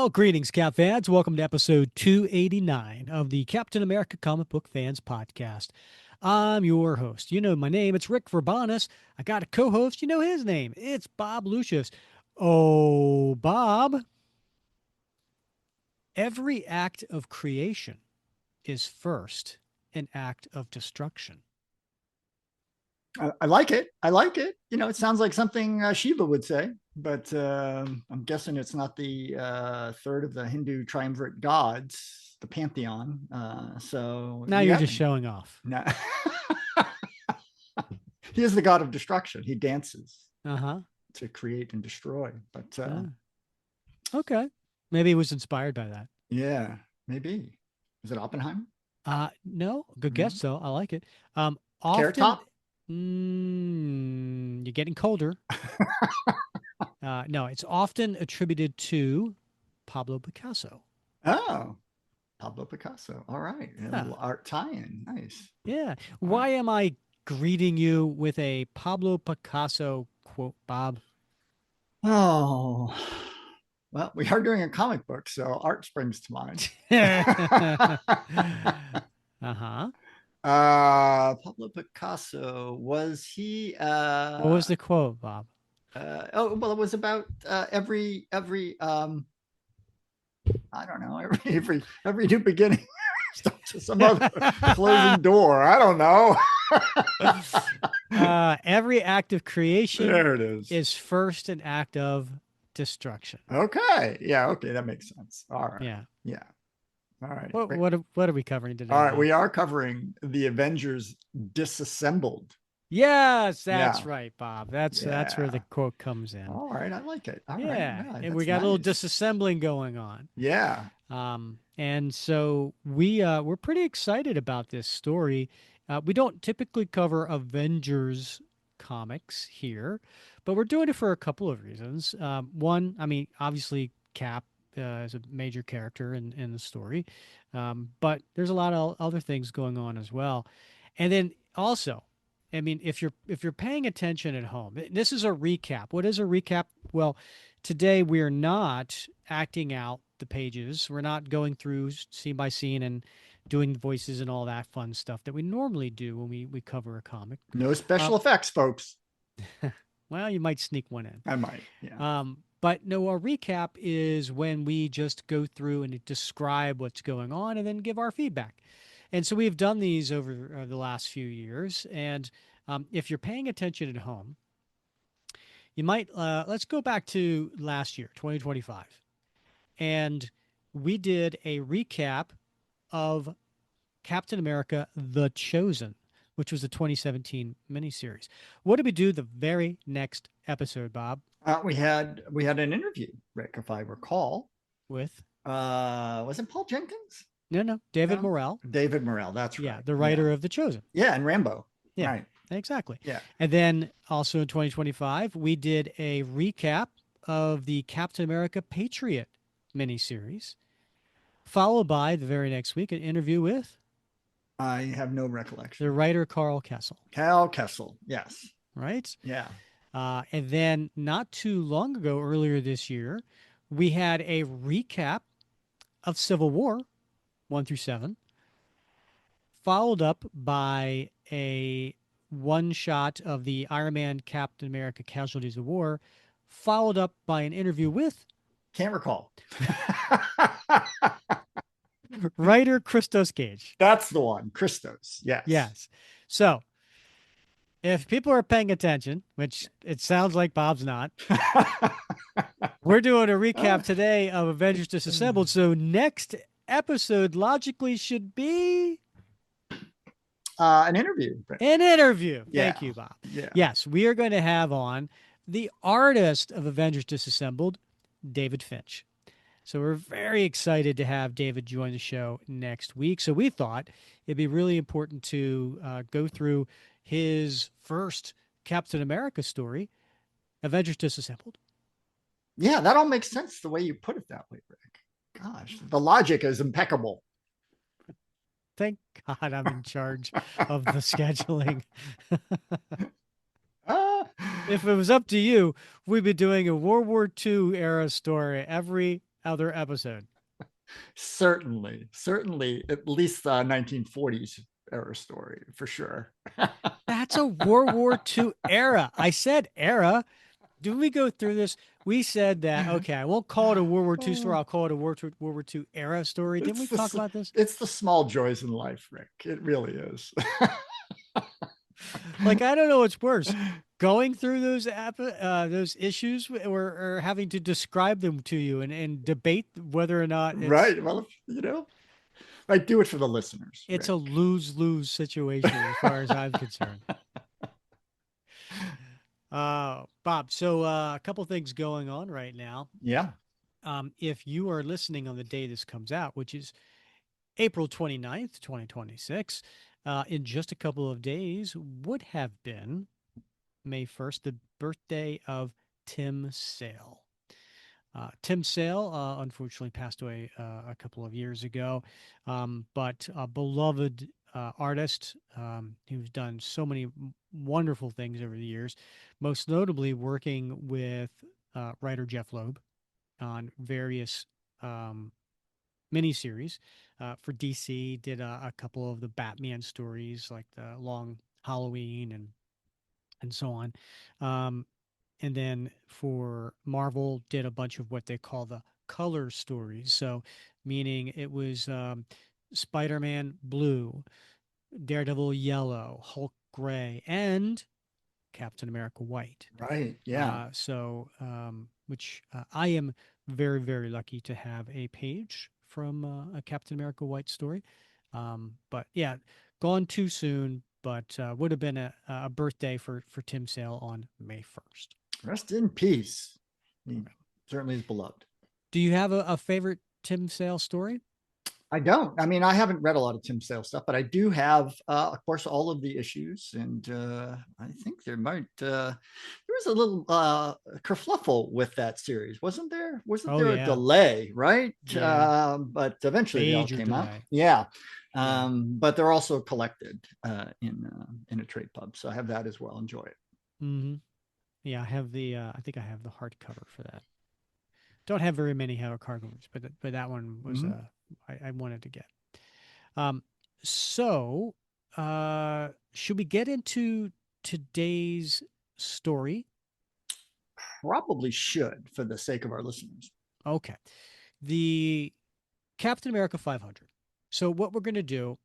Well, greetings, Cap fans. Welcome to episode 289 of the Captain America Comic Book Fans Podcast. I'm your host. You know my name. It's Rick Verbanis. I got a co-host. You know his name. It's Bob Lucius. Oh, Bob. Every act of creation is first an act of destruction. I like it. I like it. It sounds like something Shiva would say, but I'm guessing it's not the third of the Hindu triumvirate gods, the pantheon. So Now you're just showing off. No. He is the god of destruction. He dances to create and destroy. But okay, maybe he was inspired by that. Yeah, maybe. Is it Oppenheimer? No, good guess though. I like it. Carrot Top? You're getting colder. No, it's often attributed to Pablo Picasso. Oh, Pablo Picasso. All right. Yeah. A little art tie-in. Nice. Yeah. Why am I greeting you with a Pablo Picasso quote, Bob? Oh, well, we are doing a comic book, so art springs to mind. Uh-huh. Pablo Picasso, was he what was the quote, Bob? Well, it was about every I don't know, every new beginning starts with some other closing door. I don't know. Every act of creation there it is first an act of destruction. Okay. Yeah, okay, that makes sense. All right. Yeah. All right. What are we covering today? All right, we are covering the Avengers Disassembled. Yes, that's right, Bob. That's where the quote comes in. All right, I like it. All right. Yeah, and we got a little disassembling going on. Yeah. And so we're pretty excited about this story. We don't typically cover Avengers comics here, but we're doing it for a couple of reasons. One, I mean, obviously Cap is a major character in the story, but there's a lot of other things going on as well. And then also, I mean, if you're paying attention at home, this is a recap. What is a recap? Well, today we're not acting out the pages. We're not going through scene by scene and doing voices and all that fun stuff that we normally do when we cover a comic. No special effects, folks. Well, you might sneak one in. I might, yeah. But no, a recap is when we just go through and describe what's going on and then give our feedback. And so we've done these over the last few years. And if you're paying attention at home, you might, let's go back to last year, 2025. And we did a recap of Captain America, The Chosen, which was a 2017 miniseries. What did we do the very next episode, Bob? We had an interview, Rick, if I recall. With? Was it Paul Jenkins? No, David Morrell. David Morrell, that's right. Yeah, the writer of The Chosen. Yeah, and Rambo. Yeah, right. Exactly. Yeah. And then also in 2025, we did a recap of the Captain America Patriot miniseries, followed by the very next week an interview with? I have no recollection. The writer Carl Kessel. Carl Kessel, yes. Right? Yeah. And then not too long ago, earlier this year, we had a recap of Civil War 1 through 7, followed up by a one shot of the Iron Man Captain America Casualties of War, followed up by an interview with? Can't recall. Writer Christos Gage. That's the one. Christos. Yes. Yes. So if people are paying attention, which it sounds like Bob's not, we're doing a recap today of Avengers Disassembled. So next episode logically should be an interview. An interview. Yeah. Thank you, Bob. Yeah. Yes, we are going to have on the artist of Avengers Disassembled, David Finch. So we're very excited to have David join the show next week. So we thought it'd be really important to go through his first Captain America story, Avengers Disassembled. Yeah, that all makes sense the way you put it that way, Rick. Gosh, the logic is impeccable. Thank God I'm in charge of the scheduling. If it was up to you, we'd be doing a World War II era story every other episode. Certainly, certainly, at least the 1940s era story for sure. That's a World War II era. I said era. Did we go through this? We said that, okay, I won't call it a World War II story. Oh, I'll call it a World War II era story. Didn't we it's talk the about this? it's the small joys in life, Rick. It really is. Like, I don't know what's worse, going through those issues or having to describe them to you and debate whether or not Right. Well, I do it for the listeners, it's Rick. a lose-lose situation as far as I'm concerned. Bob, so a couple things going on right now. Yeah. If you are listening on the day this comes out, which is April 29th, 2026, in just a couple of days would have been May 1st, the birthday of Tim Sale. Tim Sale, unfortunately, passed away a couple of years ago, but a beloved artist who's done so many wonderful things over the years, most notably working with writer Jeff Loeb on various um, miniseries. For DC, did a couple of the Batman stories, like the Long Halloween and so on. Um, and then for Marvel, did a bunch of what they call the color stories. So, meaning it was Spider-Man blue, Daredevil yellow, Hulk gray, and Captain America white. Right. Yeah. Which I am very, very lucky to have a page from a Captain America white story. But yeah, gone too soon, but would have been a birthday for Tim Sale on May 1st. Rest in peace. He certainly is beloved. Do you have a favorite Tim Sale story? I don't. I mean, I haven't read a lot of Tim Sale stuff, but I do have, of course, all of the issues, and I think there was a little kerfluffle with that series, wasn't there? Wasn't Oh there a yeah, delay, right? yeah, But eventually they all major came out. delay. Yeah, Yeah. but they're also collected in a trade pub, so I have that as well. Enjoy it. Hmm. Yeah, I have the. I think I have the hardcover for that. Don't have very many hardcovers, but that one was Mhm. I wanted to get. Um, so should we get into today's story? Probably should for the sake of our listeners. Okay, the Captain America 500. So what we're gonna do,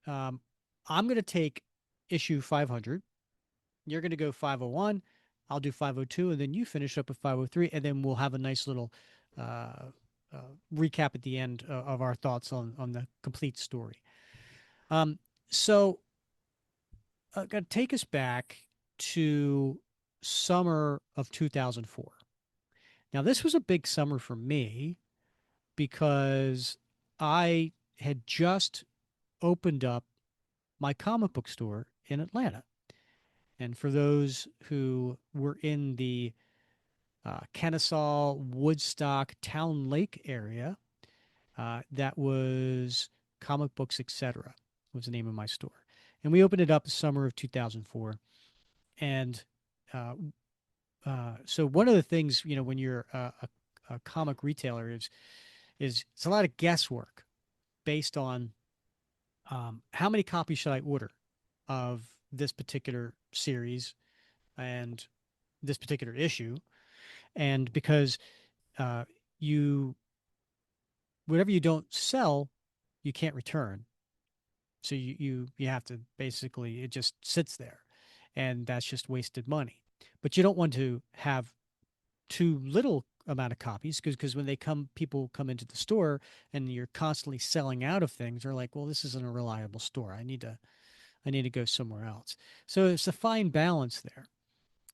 um, I'm gonna take issue 500. You're gonna go 501. I'll do 502, and then you finish up with 503, and then we'll have a nice little uh, recap at the end of our thoughts on the complete story. Um, so going to take us back to summer of 2004. Now, this was a big summer for me because I had just opened up my comic book store in Atlanta. And for those who were in the Kennesaw, Woodstock, Town Lake area, that was Comic Books, etc. was the name of my store. And we opened it up the summer of 2004. And uh, so one of the things, when you're a comic retailer is it's a lot of guesswork based on how many copies should I order of this particular series and this particular issue, and because uh, you whatever you don't sell, you can't return. So you have to basically, it just sits there, and that's just wasted money. But you don't want to have too little amount of copies because when people come into the store and you're constantly selling out of things, they're like, well, this isn't a reliable store. I need to go somewhere else. So it's a fine balance there.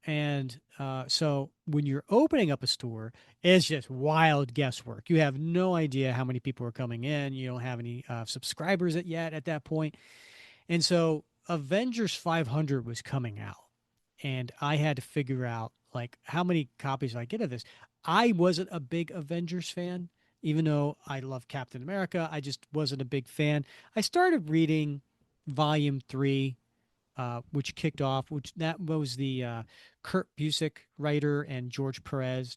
And so when you're opening up a store, it's just wild guesswork. You have no idea how many people are coming in. You don't have any subscribers yet at that point. And so Avengers 500 was coming out. And I had to figure out, like, how many copies do I get of this? I wasn't a big Avengers fan, even though I love Captain America. I just wasn't a big fan. I started reading volume 3, which kicked off, which that was the Kurt Busiek writer and George Perez.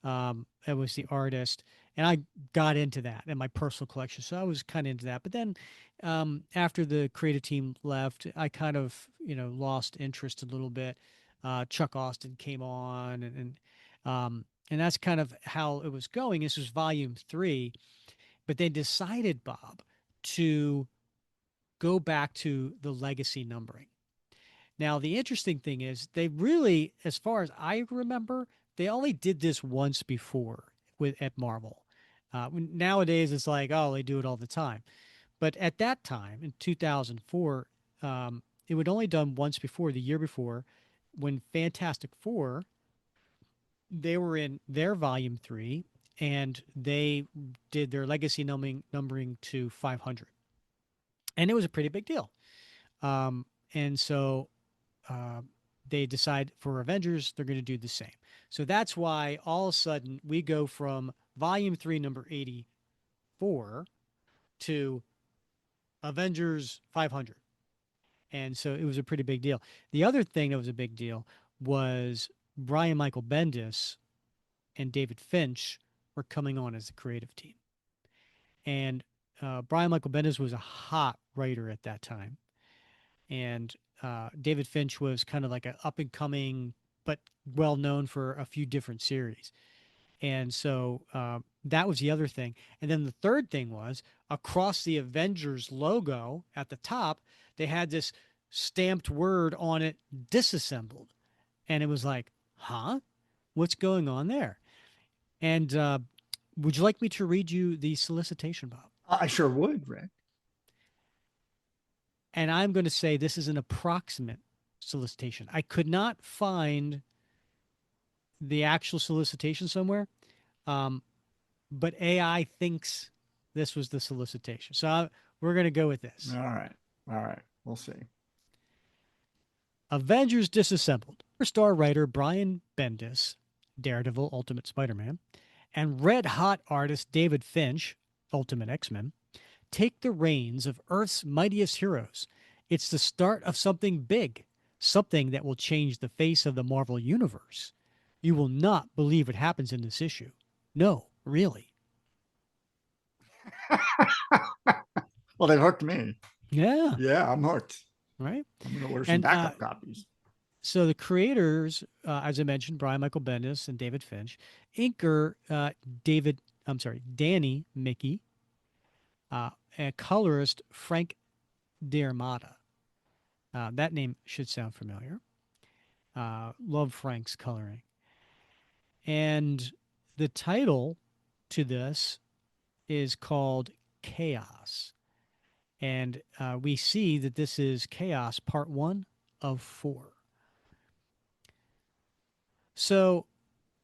It was the artist, and I got into that in my personal collection. So I was kind of into that. But then after the creative team left, I kind of lost interest a little bit. Chuck Austin came on, and that's kind of how it was going. This was volume three, but they decided, Bob, to go back to the legacy numbering. Now, the interesting thing is they really, as far as I remember, they only did this once before with at Marvel. Nowadays, it's like, oh, they do it all the time. But at that time, in 2004, it would only done once before, the year before, when Fantastic Four, they were in their volume three, and they did their legacy numbering to 500. And it was a pretty big deal. And so uh, they decide for Avengers, they're going to do the same. So that's why all of a sudden we go from volume three, number 84 to Avengers 500. And so it was a pretty big deal. The other thing that was a big deal was Brian Michael Bendis and David Finch were coming on as the creative team. And Brian Michael Bendis was a hot writer at that time. And David Finch was kind of like an up and coming, but well known for a few different series. And so that was the other thing. And then the third thing was across the Avengers logo at the top, they had this stamped word on it, disassembled. And it was like, huh? What's going on there? And would you like me to read you the solicitation, Bob? I sure would, Rick. And I'm going to say this is an approximate solicitation. I could not find the actual solicitation somewhere, um, but AI thinks this was the solicitation. So we're going to go with this. All right. All right. We'll see. Avengers Disassembled. Star writer Brian Bendis, Daredevil, Ultimate Spider Man, and red hot artist David Finch, Ultimate X Men, take the reins of Earth's mightiest heroes. It's the start of something big, something that will change the face of the Marvel Universe. You will not believe what happens in this issue. No, really. Well, they've hooked me. Yeah, Yeah, I'm hooked. right. I'm going to order some And backup copies. so the creators, as I mentioned, Brian Michael Bendis and David Finch, inker Danny Mickey, and colorist Frank D'Armata. That name should sound familiar. Love Frank's coloring. And the title to this is called Chaos. And we see that this is Chaos Part 1 of 4. So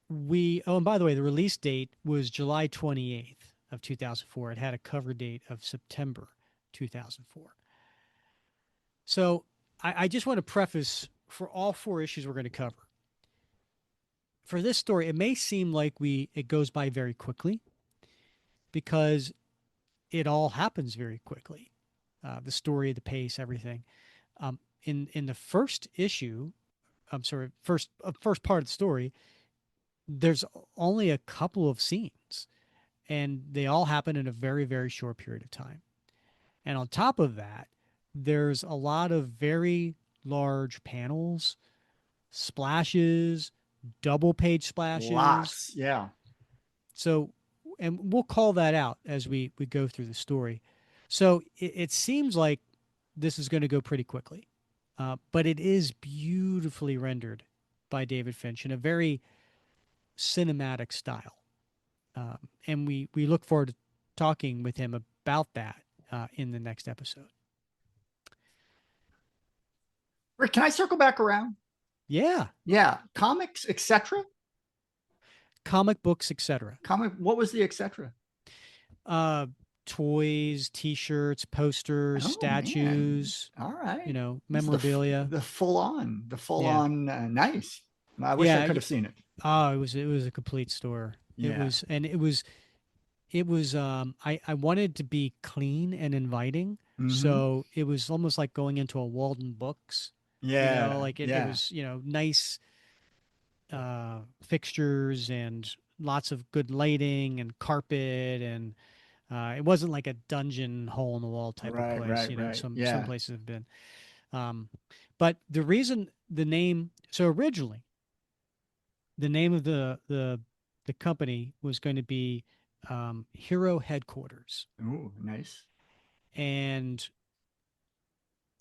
and by the way, the release date was July 28th of 2004. It had a cover date of September 2004. So I just want to preface for all four issues we're going to cover. For this story, it may seem like it goes by very quickly because it all happens very quickly. The story, the pace, everything. In the first issue, I'm sorry, first part of the story, there's only a couple of scenes, and they all happen in a very very short period of time. And on top of that, there's a lot of very large panels, splashes, double page splashes. Lots. Yeah. So, and we'll call that out as we go through the story. So it seems like this is going to go pretty quickly, but it is beautifully rendered by David Finch in a very cinematic style. And we look forward to talking with him about that in the next episode. Rick, can I circle back around? Yeah, Yeah. Comics, etc. comic books, etc. Comic. What was the etc.? Uh, Toys, T-shirts, posters, Oh man. statues, All right. It's memorabilia. the full Yeah, on nice. I wish I yeah. could have seen it. Oh, it was a complete store. It Yeah. was, and it was. I wanted to be clean and inviting, Mm-hmm. so it was almost like going into a Walden Books. Yeah. Like it Yeah. was nice fixtures and lots of good lighting and carpet, and it wasn't like a dungeon hole in the wall type of Right, place. right, right. Some Yeah. places have been. Um, but the reason the name, so originally the name of the company was going to be Hero Headquarters, Ooh, nice. and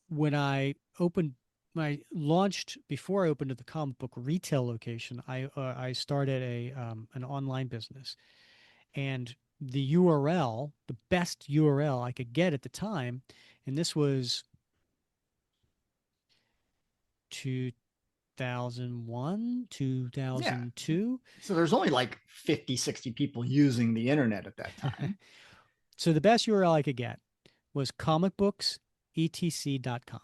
when I opened when I launched before I opened the comic book retail location, I started a an online business, and the URL, the best URL I could get at the time, and this was 2001, Yeah. 2002. So there's only like 50, 60 people using the internet at that time. So the best URL I could get was comicbooksetc.com.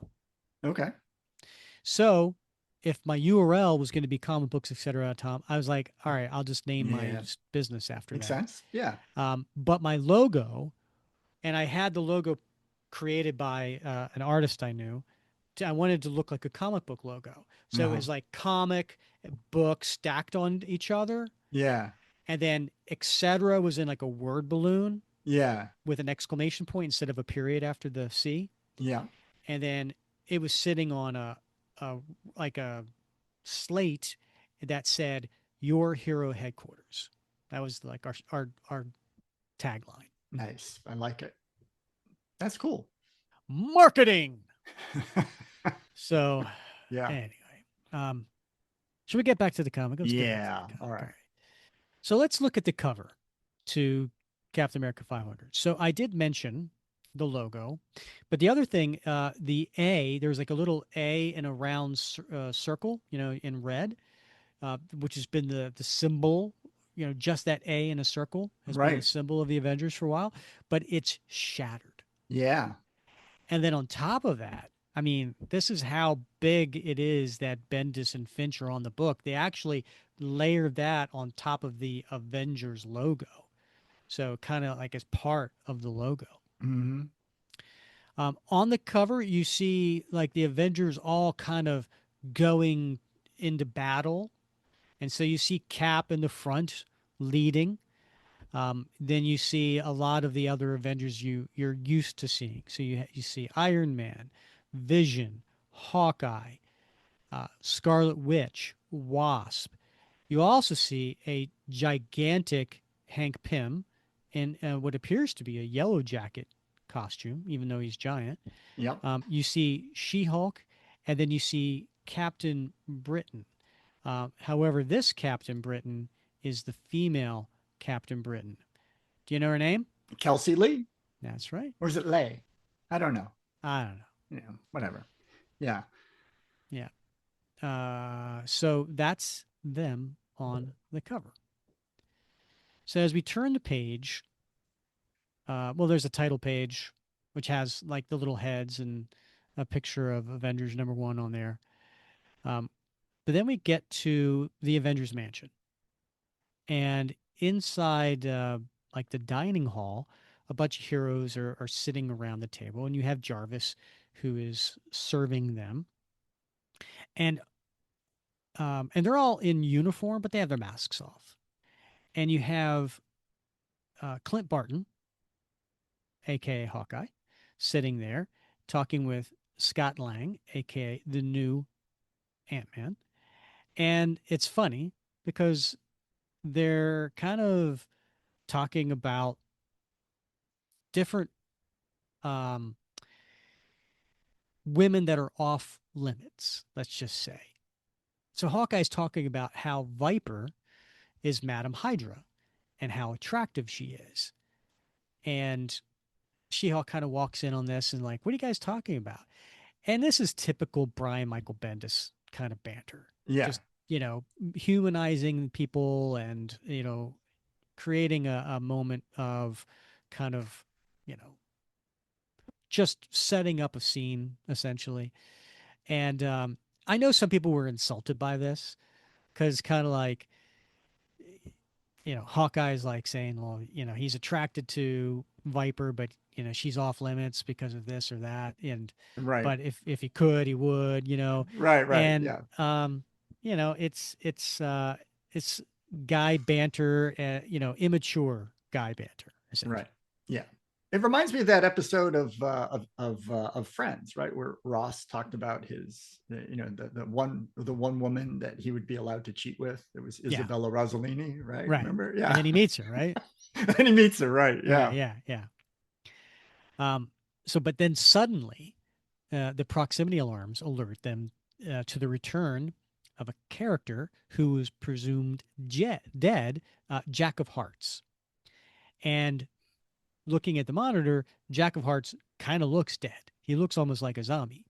Okay. So if my URL was going to be comic books, etc.com, I was like, all right, I'll just name my Yeah. business after Makes that. sense. Yeah. But my logo, and I had the logo created by an artist I knew. I wanted to look like a comic book logo. So it Uh-huh. was like comic book stacked on each other. Yeah. And then etc. was in like a word balloon Yeah. with an exclamation point instead of a period after the C. Yeah. And then it was sitting on a like a slate that said "Your Hero Headquarters." That was like our tagline. Nice. I like it. That's cool. Marketing. So Yeah. anyway, um, should we get back to the comic? Let's get back to the Yeah. All comic. All right. right. So let's look at the cover to Captain America 500. So I did mention the logo, but the other thing, the A, there's like a little A in a round circle, in red, which has been the symbol. Just that A in a circle has been the Right. symbol of the Avengers for a while, but it's shattered. Yeah. And then on top of that, I mean, this is how big it is that Bendis and Finch are on the book. They actually layered that on top of the Avengers logo. So kind of like as part of the logo. Hmm. On the cover, you see like the Avengers all kind of going into battle. And so you see Cap in the front leading. Then you see a lot of the other Avengers you're used to seeing. So you see Iron Man, Vision, Hawkeye, Scarlet Witch, Wasp. You also see a gigantic Hank Pym in what appears to be a yellow jacket costume, even though he's giant. Yep. You see She Hulk, and then you see Captain Britain. However, this Captain Britain is the female Captain Britain. Do you know her name? Kelsey Lee? That's right. Or is it Lay? I don't know. I don't know. Whatever. Yeah. Yeah. So that's them on the cover. So as we turn the page, well, there's a title page which has like the little heads and a picture of Avengers #1 on there. Um, but then we get to the Avengers Mansion, and inside, like the dining hall, a bunch of heroes are sitting around the table, and you have Jarvis, who is serving them, and and they're all in uniform, but they have their masks off, and you have Clint Barton, aka Hawkeye, sitting there talking with Scott Lang, aka the new Ant Man. And it's funny because they're kind of talking about different um, women that are off limits, let's just say. So Hawkeye's talking about how Viper is Madam Hydra and how attractive she is. And She-Hulk kind of walks in on this and like, what are you guys talking about? And this is typical Brian Michael Bendis kind of banter. Yeah. Just, humanizing people and, creating a moment of kind of, you know, just setting up a scene essentially. And I know some people were insulted by this because kind of like, Hawkeye's like saying, well, he's attracted to Viper, but she's off limits because of this or that. And Right. but if he could, he would, Right. Right. and Yeah. it's guy banter, immature guy banter, Right. essentially. Yeah. It reminds me of that episode of Friends, right, where Ross talked about the one woman that he would be allowed to cheat with. It was Yeah, Isabella Rossellini, right? right. Remember? And Yeah. then he meets her, right? And he meets her, right? Right. Yeah. Yeah. Yeah. Um, but then suddenly, the proximity alarms alert them to the return of a character who is presumed dead, Jack of Hearts. And looking at the monitor, Jack of Hearts kind of looks dead. He looks almost like a zombie.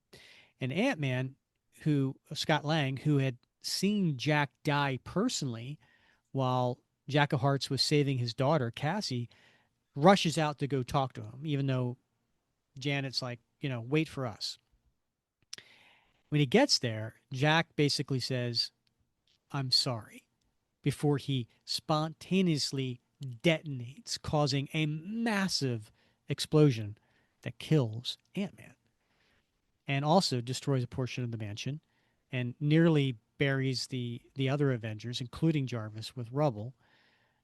And Ant Man, Scott Lang, who had seen Jack die personally while Jack of Hearts was saving his daughter, Cassie, rushes out to go talk to him, even though Janet's like, wait for us. When he gets there, Jack basically says, I'm sorry, before he spontaneously detonates, causing a massive explosion that kills Ant Man and also destroys a portion of the mansion and nearly buries the other Avengers, including Jarvis, with rubble.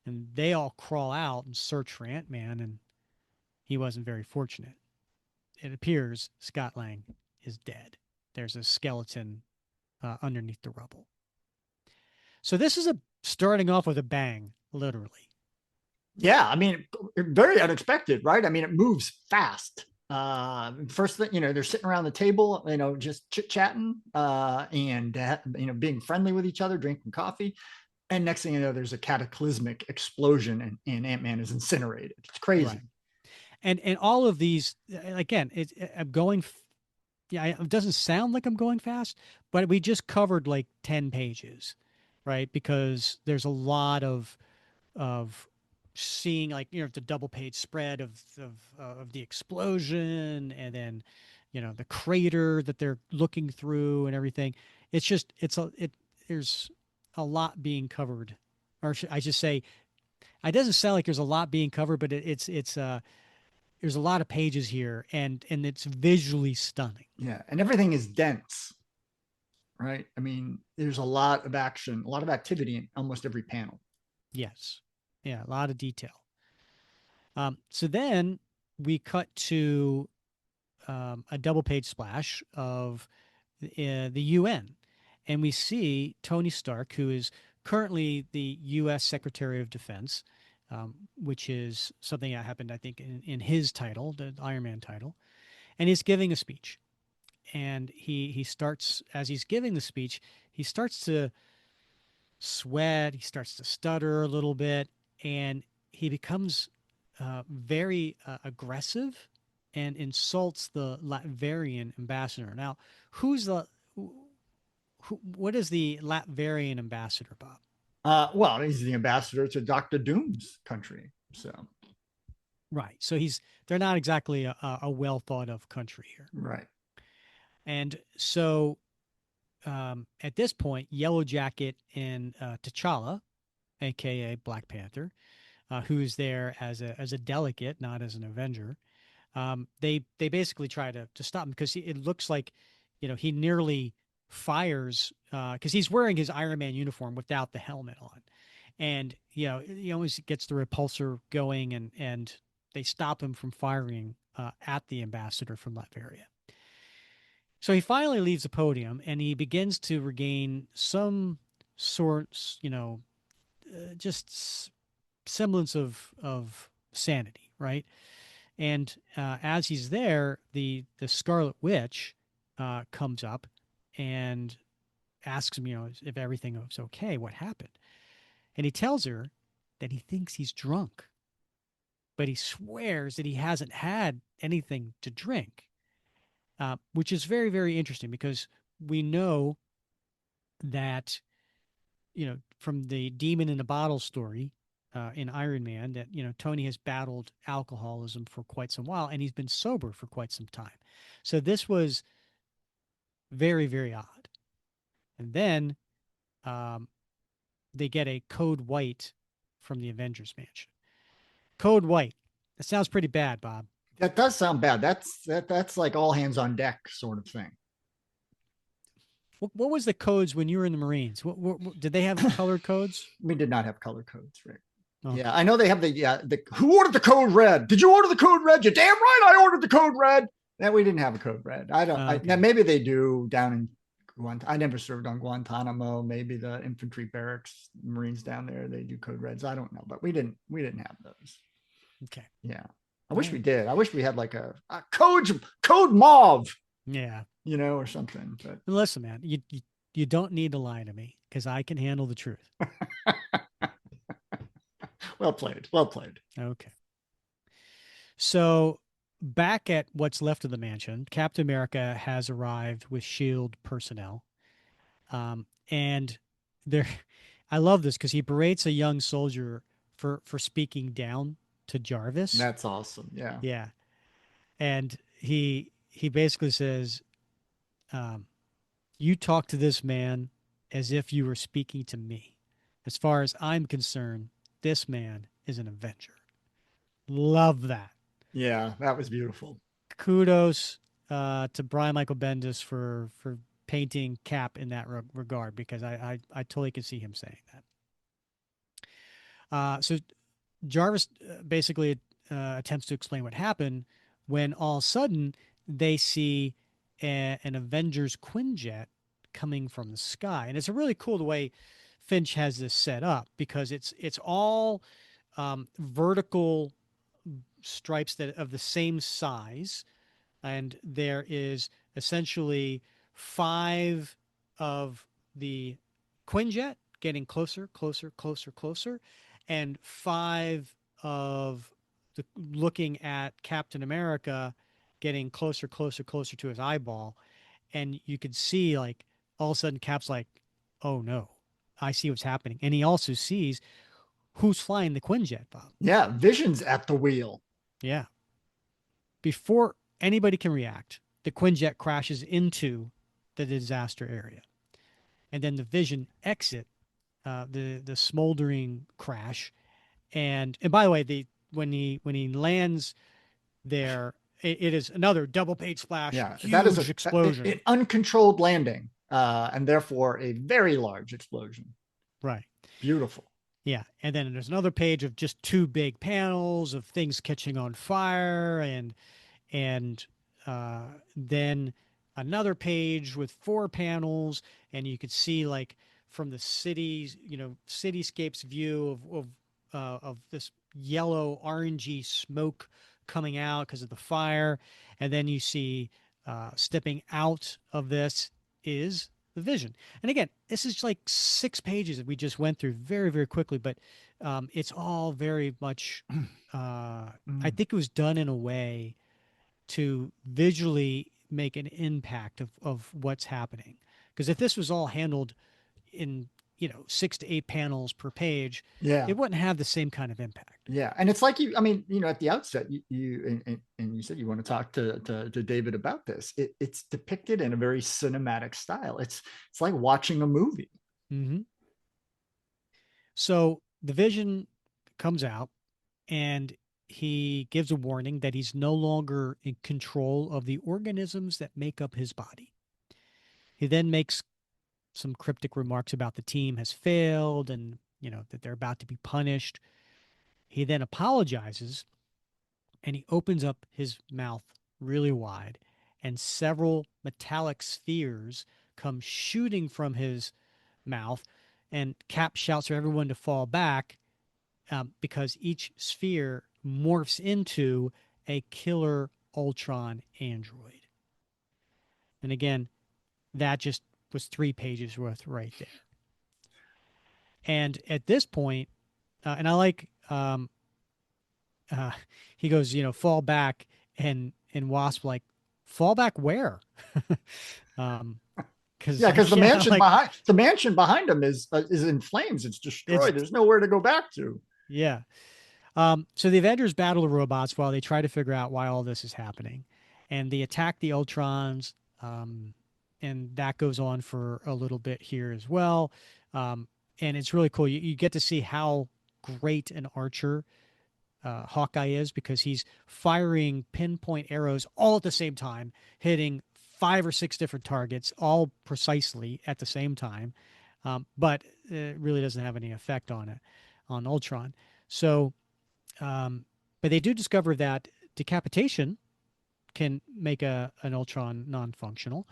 And they all crawl out and search for Ant Man, and he wasn't very fortunate. It appears Scott Lang is dead. There's a skeleton underneath the rubble. So this is a starting off with a bang, literally. Yeah. I mean, very unexpected, right? I mean, it moves fast. First thing, they're sitting around the table, just chit chatting, and being friendly with each other, drinking coffee. And next thing you know, there's a cataclysmic explosion, and Ant-Man is incinerated. It's crazy. Right. And all of these, again, I'm going. Yeah, it doesn't sound like I'm going fast, but we just covered like 10 pages, right? Because there's a lot of seeing, like, the double page spread of the explosion, and then the crater that they're looking through and everything. It's just there's a lot being covered, or I should say, it doesn't sound like there's a lot being covered, but it's there's a lot of pages here, and it's visually stunning. Yeah, and everything is dense, right? I mean, there's a lot of action, a lot of activity in almost every panel. Yes, yeah, a lot of detail. So then we cut to a double page splash of the UN, and we see Tony Stark, who is currently the U.S. Secretary of Defense, which is something that happened, I think, in his title, the Iron Man title, and he's giving a speech. And he starts, as he's giving the speech, he starts to sweat, he starts to stutter a little bit, and he becomes very aggressive and insults the Latverian ambassador. Now, who's the what is the Latverian ambassador, Bob? Well, he's the ambassador to Doctor Doom's country, so Right. So they're not exactly a well thought of country here. right. And so at this point, Yellow Jacket and T'Challa, aka Black Panther, who's there as a delegate, not as an Avenger. They basically try to stop him because it looks like, he nearly fires because he's wearing his Iron Man uniform without the helmet on, and he always gets the repulsor going, and they stop him from firing at the ambassador from Latveria. So he finally leaves the podium and he begins to regain some sorts, just semblance of sanity, right? And as he's there, the Scarlet Witch comes up and asks him, if everything was okay, what happened? And he tells her that he thinks he's drunk, but he swears that he hasn't had anything to drink, which is very, very interesting because we know that, from the demon in a bottle story in Iron Man, that, Tony has battled alcoholism for quite some while and he's been sober for quite some time. So this was very, very odd. And then um, they get a code white from the Avengers mansion. Code white. That sounds pretty bad, Bob. That does sound bad. That's like all hands on deck sort of thing. What was the codes when you were in the Marines? Did they have colored codes? We did not have color codes, right? Yeah, Okay. I know they have the who ordered the code red? Did you order the code red? You damn right I ordered the code red. That we didn't have a code red. I don't. Now Okay. maybe they do down in I never served on Guantanamo. Maybe the infantry barracks, Marines down there, they do code reds. I don't know, but we didn't. We didn't have those. Okay. Yeah, I All wish we right. did. I wish we had like a code mauve, Yeah. or something. But And listen, man, you don't need to lie to me because I can handle the truth. well played. Well played. Okay. So back at what's left of the mansion, Captain America has arrived with Shield personnel. And there, I love this because he berates a young soldier for speaking down to Jarvis. That's awesome. Yeah. Yeah, and he basically says, um, "You talk to this man as if you were speaking to me. As far as I'm concerned, this man is an Avenger." Love that. Yeah, that was beautiful. Kudos to Brian Michael Bendis for painting Cap in that regard because I totally can see him saying that. So Jarvis basically attempts to explain what happened when all of a sudden they see an Avengers Quinjet coming from the sky, and it's a really cool the way Finch has this set up because it's all vertical stripes that of the same size, and there is essentially five of the Quinjet getting closer, closer, closer, closer, and five of the looking at Captain America getting closer, closer, closer to his eyeball. And you could see like all of a sudden Cap's like, oh no, I see what's happening. And he also sees who's flying the Quinjet, Bob. Yeah, Vision's at the wheel. Yeah. Before anybody can react, the Quinjet crashes into the disaster area. And then the Vision exit the smoldering crash. And by the way, the when he lands there, it is another double page splash, Yeah, that is huge an explosion. uncontrolled landing, and therefore a very large explosion. Right. Beautiful. Yeah. And then there's another page of just two big panels of things catching on fire and then another page with four panels, and you could see like from the city's cityscapes view of this yellow orangey smoke coming out because of the fire, and then you see stepping out of this is the Vision. And again, this is like 6 pages that we just went through very very quickly, but it's all very much. I Mm. think it was done in a way to visually make an impact of what's happening. Because if this was all handled in 6 to 8 panels per page, Yeah, it wouldn't have the same kind of impact. yeah, and it's like I mean, at the outset, and you said you want to talk to David about this. It's depicted in a very cinematic style. It's like watching a movie. Mm-hmm. So the Vision comes out and he gives a warning that he's no longer in control of the organisms that make up his body. He then makes some cryptic remarks about the team has failed and that they're about to be punished. He then apologizes and he opens up his mouth really wide, and several metallic spheres come shooting from his mouth. And Cap shouts for everyone to fall back because each sphere morphs into a killer Ultron android. And again, that just was 3 pages worth right there. And at this point, and I like uh, he goes, fall back, and Wasp like, fall back where? um, Yeah, because because yeah, like the mansion behind him is in flames. It's it's destroyed. There's nowhere to go back to. yeah. So the Avengers battle the robots while they try to figure out why all this is happening, and they attack the Ultrons, and that goes on for a little bit here as well. Um, and it's really cool. You get to see how great an archer Hawkeye is because he's firing pinpoint arrows all at the same time, hitting five or six different targets, all precisely at the same time, but it really doesn't have any effect on it, on Ultron. So, but they do discover that decapitation can make an Ultron non-functional,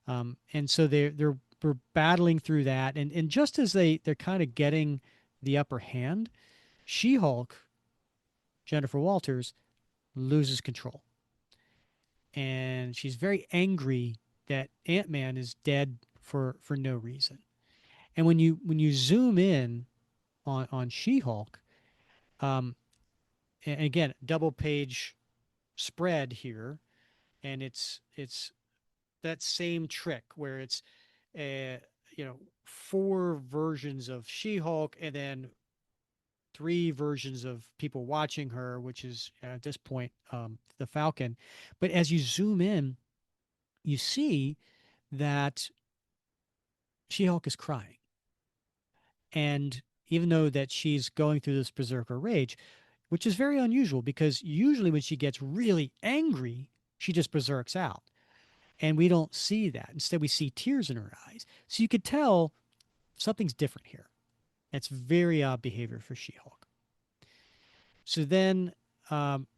and so they're we're battling through that, and just as they're kind of getting the upper hand, She-Hulk, Jennifer Walters, loses control, and she's very angry that Ant-Man is dead for no reason. And when you zoom in on She-Hulk, um, and again, double page spread here, and it's that same trick where it's uh, four versions of She-Hulk and then three versions of people watching her, which is at this point the Falcon. But as you zoom in, you see that She-Hulk is crying, and even though that she's going through this berserker rage, which is very unusual because usually when she gets really angry, she just berserks out. And we don't see that. Instead, we see tears in her eyes. So you could tell something's different here. That's very odd behavior for She Hulk. So then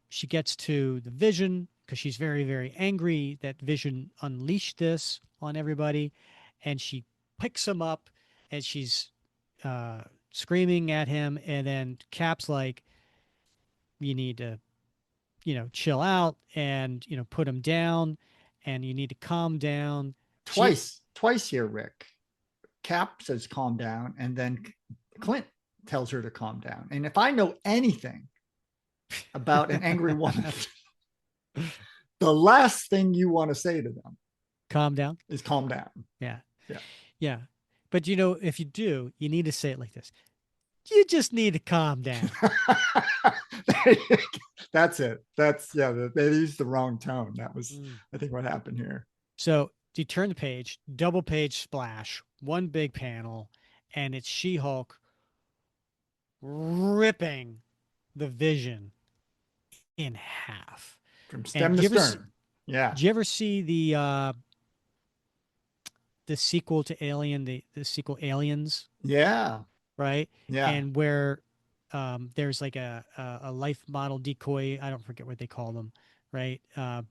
she gets to the Vision because she's very, very angry that Vision unleashed this on everybody. And she picks him up and she's screaming at him. And then Cap's like, you need to, chill out and, put him down and you need to calm down. She, Twice here, Rick. Cap says calm down, and then Clint tells her to calm down. And if I know anything about an angry woman, the last thing you want to say to them calm down. is calm down. Yeah. Yeah. Yeah. But if you do, you need to say it like this. You just need to calm down. That's it. They used the wrong tone. That was, I think, what happened here. So you turn the page, double page splash, one big panel, and it's She-Hulk ripping the Vision in half. From And stem to stern. Yeah. did you ever see the sequel to Alien, the sequel Aliens? Yeah. Right? Yeah. And where there's like a life model decoy, I don't forget what they call them, right?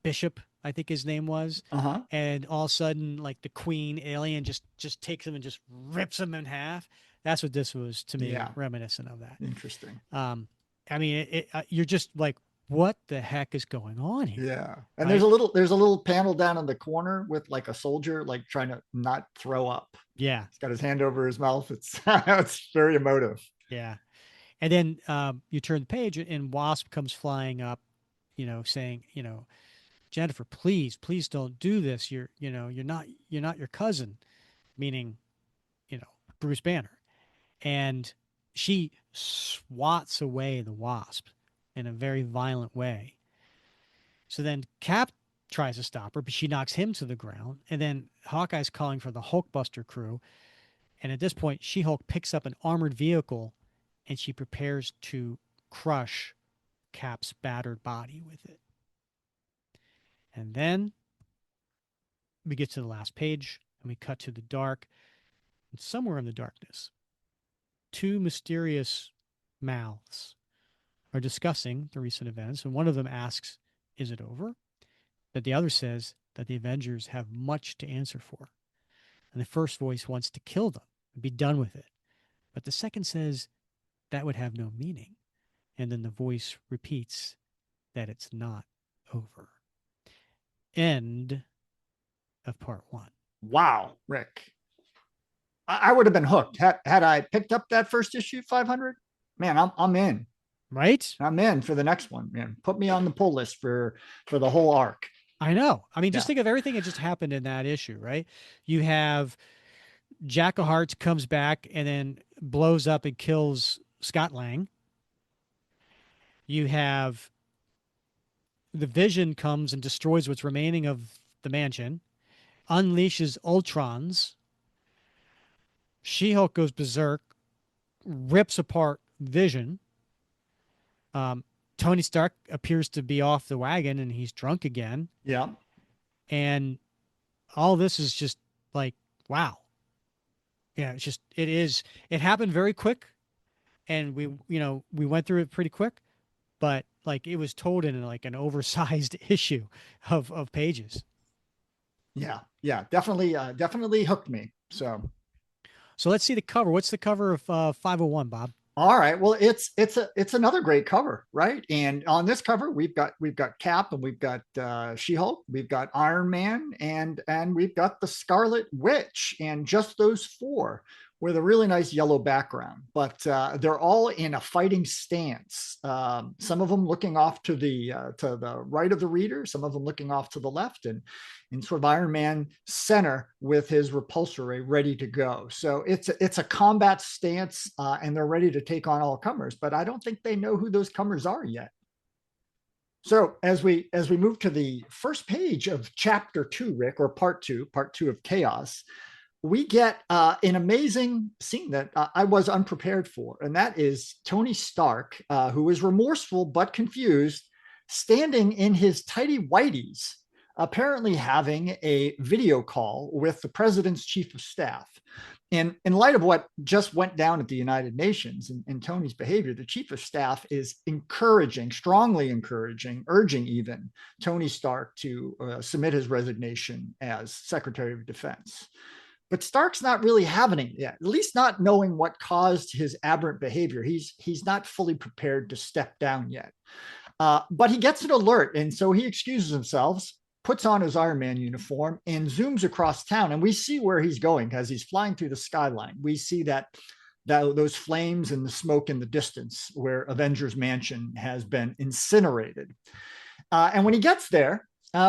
Bishop, I think his name was. Uh-huh. And all of a sudden, like the queen alien just takes him and just rips him in half. That's what this was to me, Yeah. reminiscent of that. Interesting. I mean, you're just like, what the heck is going on here? Yeah. And right? there's a little panel down in the corner with like a soldier like trying to not throw up. Yeah. He's got his hand over his mouth. It's very emotive. Yeah. And then you turn the page and Wasp comes flying up, saying, Jennifer, please don't do this. You're not your cousin, meaning, Bruce Banner. And she swats away the Wasp in a very violent way. So then Cap tries to stop her, but she knocks him to the ground. And then Hawkeye's calling for the Hulkbuster crew. And at this point, She-Hulk picks up an armored vehicle and she prepares to crush Cap's battered body with it. And then we get to the last page and we cut to the dark. And somewhere in the darkness, two mysterious mouths are discussing the recent events. And one of them asks, is it over? But the other says that the Avengers have much to answer for. And the first voice wants to kill them and be done with it. But the second says that would have no meaning. And then the voice repeats that it's not over. End of part one. Wow, Rick. I would have been hooked had I picked up that first issue 500. Man, I'm in. Right? I'm in for the next one. Man, put me on the pull list for the whole arc. I know. I mean, just Yeah. think of everything that just happened in that issue, right? You have Jack of Hearts comes back and then blows up and kills Scott Lang. You have the Vision comes and destroys what's remaining of the mansion, unleashes Ultrons. She-Hulk goes berserk, rips apart Vision. Tony Stark appears to be off the wagon and he's drunk again. Yeah. And all this is just like, wow. Yeah, it happened very quick, and we went through it pretty quick, but like it was told in like an oversized issue of pages. Yeah, yeah, definitely, definitely hooked me. So So let's see the cover. What's the cover of 501, Bob? all right. Well, it's another great cover, right? And on this cover, we've got Cap, and we've got She-Hulk, we've got Iron Man, and we've got the Scarlet Witch, and just those four with a really nice yellow background. But they're all in a fighting stance. Some of them looking off to the right of the reader, some of them looking off to the left, and in sort of Iron Man center with his repulsor ray ready to go. So it's a combat stance, and they're ready to take on all comers. But I don't think they know who those comers are yet. So as we move to the first page of chapter 2, Rick, or part two of Chaos, we get an amazing scene that I was unprepared for, and that is Tony Stark, who is remorseful but confused, standing in his tidy whities, apparently having a video call with the president's chief of staff. And in light of what just went down at the United Nations and Tony's behavior, the chief of staff is encouraging, strongly encouraging, urging even Tony Stark to submit his resignation as Secretary of Defense. But Stark's not really having it yet, at least not knowing what caused his aberrant behavior. He's not fully prepared to step down yet. But he gets an alert, and so he excuses himself, puts on his Iron Man uniform, and zooms across town. And we see where he's going as he's flying through the skyline. We see that those flames and the smoke in the distance where Avengers Mansion has been incinerated. And when he gets there,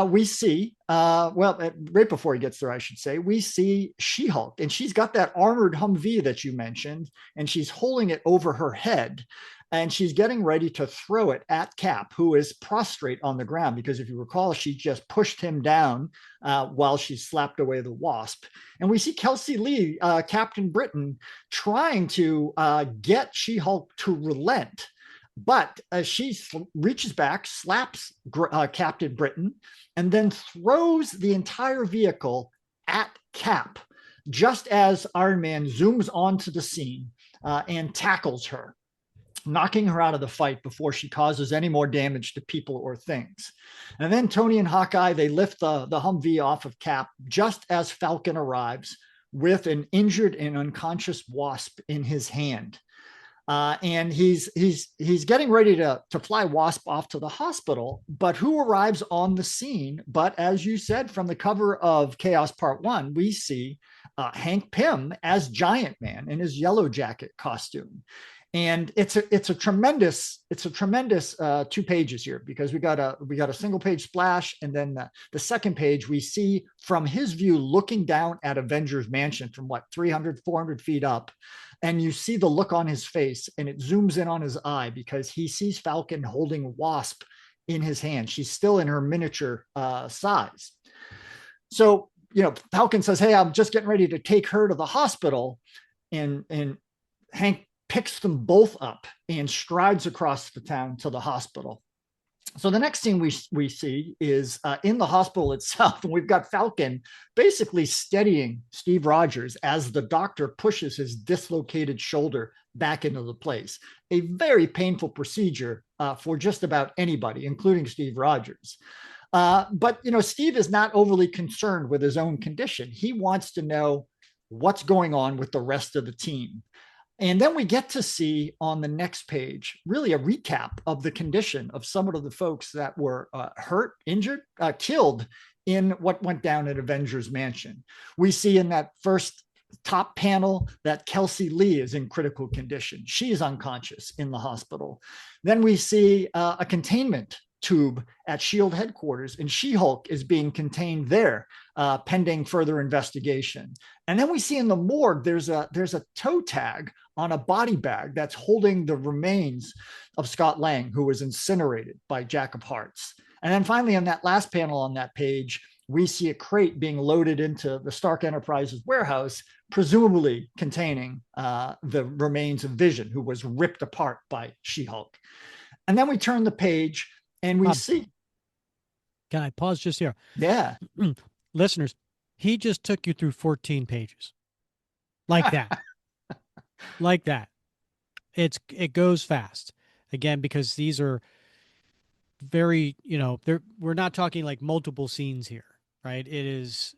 we see, right before he gets there, I should say, we see She-Hulk, and she's got that armored Humvee that you mentioned, and she's holding it over her head, and she's getting ready to throw it at Cap, who is prostrate on the ground, because if you recall, she just pushed him down while she slapped away the Wasp. And we see Kelsey Lee, Captain Britain, trying to get She-Hulk to relent. But she reaches back, slaps Captain Britain, and then throws the entire vehicle at Cap, just as Iron Man zooms onto the scene and tackles her, knocking her out of the fight before she causes any more damage to people or things. And then Tony and Hawkeye, they lift the Humvee off of Cap just as Falcon arrives with an injured and unconscious Wasp in his hand. And he's getting ready to fly Wasp off to the hospital. But who arrives on the scene? But as you said, from the cover of Chaos Part 1, we see Hank Pym as Giant Man in his Yellow Jacket costume. And it's a tremendous 2 pages here, because we got a single page splash, and then the second page we see from his view looking down at Avengers Mansion from 300-400 feet up, and you see the look on his face, and it zooms in on his eye because he sees Falcon holding Wasp in his hand. She's still in her miniature size. So Falcon says, "Hey, I'm just getting ready to take her to the hospital," and Hank picks them both up and strides across the town to the hospital. So the next scene we see is in the hospital itself, and we've got Falcon basically steadying Steve Rogers as the doctor pushes his dislocated shoulder back into the place. A very painful procedure for just about anybody, including Steve Rogers. But Steve is not overly concerned with his own condition. He wants to know what's going on with the rest of the team. And then we get to see on the next page really a recap of the condition of some of the folks that were hurt, injured, killed in what went down at Avengers Mansion. We see in that first top panel that Kelsey Lee is in critical condition. She is unconscious in the hospital. Then we see a containment tube at S.H.I.E.L.D. headquarters, and She-Hulk is being contained there, pending further investigation. And then we see in the morgue, there's a toe tag on a body bag that's holding the remains of Scott Lang, who was incinerated by Jack of Hearts. And then finally, on that last panel on that page, we see a crate being loaded into the Stark Enterprises warehouse, presumably containing the remains of Vision, who was ripped apart by She-Hulk. And then we turn the page and we Bob, see. can I pause just here? Yeah. Listeners, He just took you through 14 pages like that, like that. It goes fast again because these are very, they're we're not talking like multiple scenes here, right? It is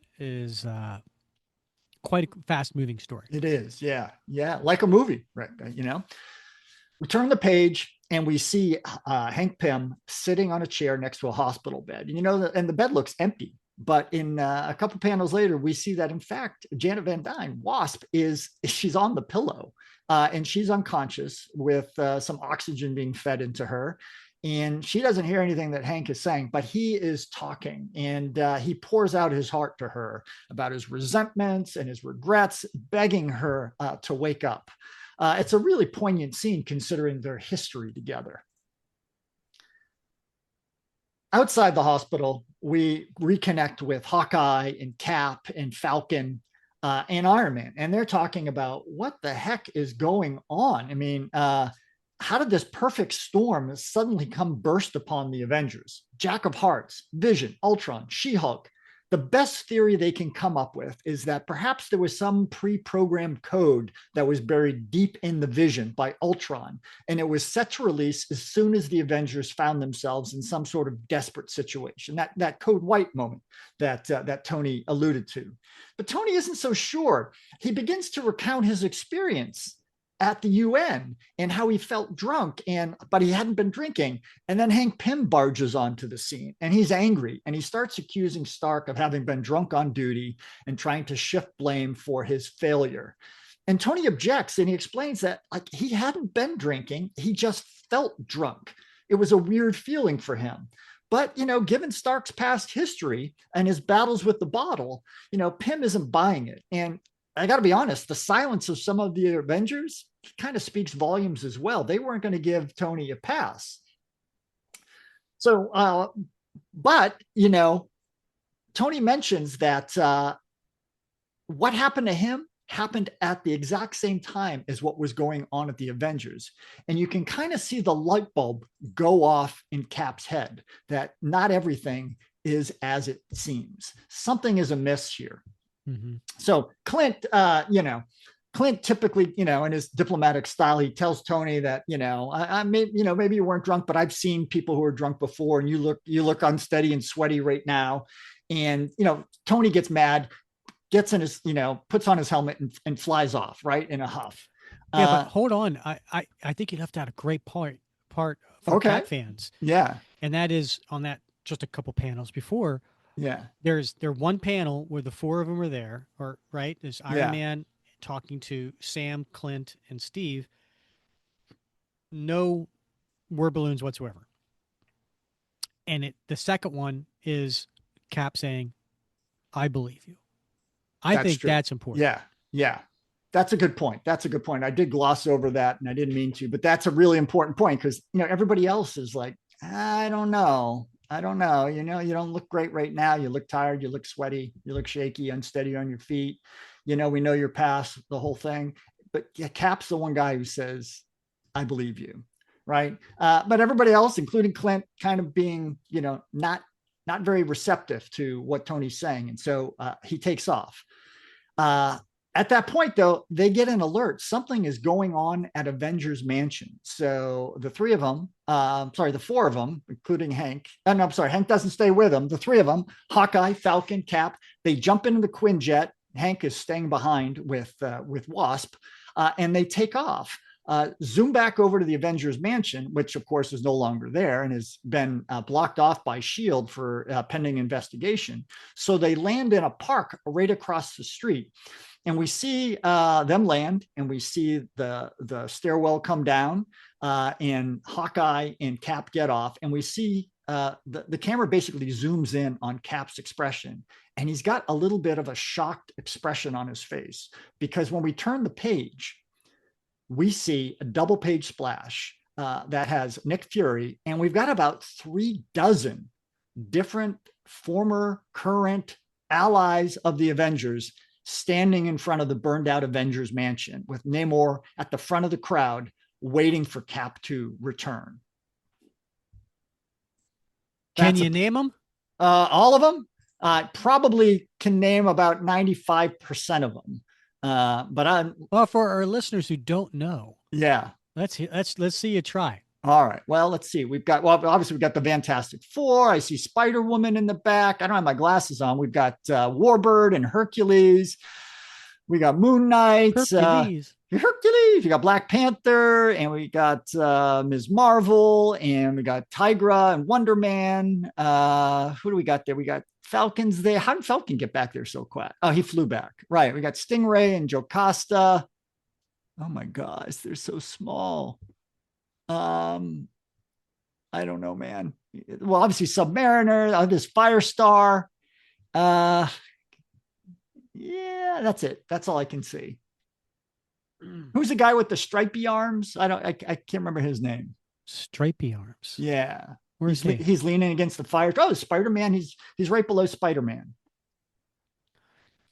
quite a fast moving story. It is, yeah, yeah, like a movie, right? We turn the page and we see Hank Pym sitting on a chair next to a hospital bed. And the bed looks empty. But in a couple panels later, we see that in fact, Janet Van Dyne, Wasp, she's on the pillow and she's unconscious with some oxygen being fed into her. And she doesn't hear anything that Hank is saying, but he is talking and he pours out his heart to her about his resentments and his regrets, begging her to wake up. It's a really poignant scene considering their history together. Outside the hospital, we reconnect with Hawkeye and Cap and Falcon and Iron Man, and they're talking about what the heck is going on. I mean, how did this perfect storm suddenly come burst upon the Avengers? Jack of Hearts, Vision, Ultron, She-Hulk. The best theory they can come up with is that perhaps there was some pre-programmed code that was buried deep in the Vision by Ultron, and it was set to release as soon as the Avengers found themselves in some sort of desperate situation. That Code White moment that Tony alluded to. But Tony isn't so sure. He begins to recount his experience at the UN and how he felt drunk but he hadn't been drinking. And then Hank Pym barges onto the scene and he's angry and he starts accusing Stark of having been drunk on duty and trying to shift blame for his failure. And Tony objects and he explains that like he hadn't been drinking, he just felt drunk. It was a weird feeling for him. But, given Stark's past history and his battles with the bottle, Pym isn't buying it. And I got to be honest, the silence of some of the Avengers kind of speaks volumes as well. They weren't going to give Tony a pass. So, but, Tony mentions that what happened to him happened at the exact same time as what was going on at the Avengers. And you can kind of see the light bulb go off in Cap's head that not everything is as it seems. Something is amiss here. Mm-hmm. So Clint, Clint typically, in his diplomatic style, he tells Tony that, maybe you weren't drunk, but I've seen people who are drunk before, and you look unsteady and sweaty right now. And Tony gets mad, gets in his, puts on his helmet and flies off right in a huff. Yeah, but hold on, I think you left out a great part for Cap fans. Yeah, and that is on that just a couple panels before. Yeah. There's one panel where the four of them are there, or right? There's Iron Man talking to Sam, Clint, and Steve. No word balloons whatsoever. And the second one is Cap saying, "I believe you." I think that's important. Yeah. Yeah. That's a good point. I did gloss over that and I didn't mean to, but that's a really important point because, everybody else is like, I don't know. You don't look great right now. You look tired. You look sweaty. You look shaky, unsteady on your feet. We know you're past the whole thing. But Cap's the one guy who says, I believe you. Right. But everybody else, including Clint, kind of being, not very receptive to what Tony's saying. And so he takes off. At that point, though, they get an alert. Something is going on at Avengers Mansion. So the four of them, including Hank. Hank doesn't stay with them. The three of them, Hawkeye, Falcon, Cap, they jump into the Quinjet. Hank is staying behind with Wasp, and they take off. Zoom back over to the Avengers Mansion, which of course is no longer there and has been blocked off by S.H.I.E.L.D. for pending investigation. So they land in a park right across the street. And we see them land and we see the stairwell come down and Hawkeye and Cap get off. And we see the camera basically zooms in on Cap's expression. And he's got a little bit of a shocked expression on his face because when we turn the page, we see a double page splash that has Nick Fury. And we've got about 36 different former, current allies of the Avengers standing in front of the burned out Avengers Mansion with Namor at the front of the crowd waiting for Cap to return. Can you name them? All of them? Probably can name about 95% of them. But I'm, Well, for our listeners who don't know, yeah. let's see you try. All right. Well, let's see. Well, obviously, we've got the Fantastic Four. I see Spider Woman in the back. I don't have my glasses on. We've got Warbird and Hercules. We got Moon Knight, Hercules. Hercules. We got Black Panther, and we got Ms. Marvel, and we got Tigra and Wonder Man. Who do we got there? We got Falcons there. How did Falcon get back there so quick? Oh, he flew back. Right. We got Stingray and Jocasta. Oh my gosh, they're so small. Um, I don't know, man. Well, obviously Submariner, this Firestar. Uh, yeah, that's it. That's all I can see. Who's the guy with the stripy arms? I can't remember his name. Stripy arms. Yeah, Where's he? he's leaning against the fire. Oh, Spider Man. He's right below Spider Man.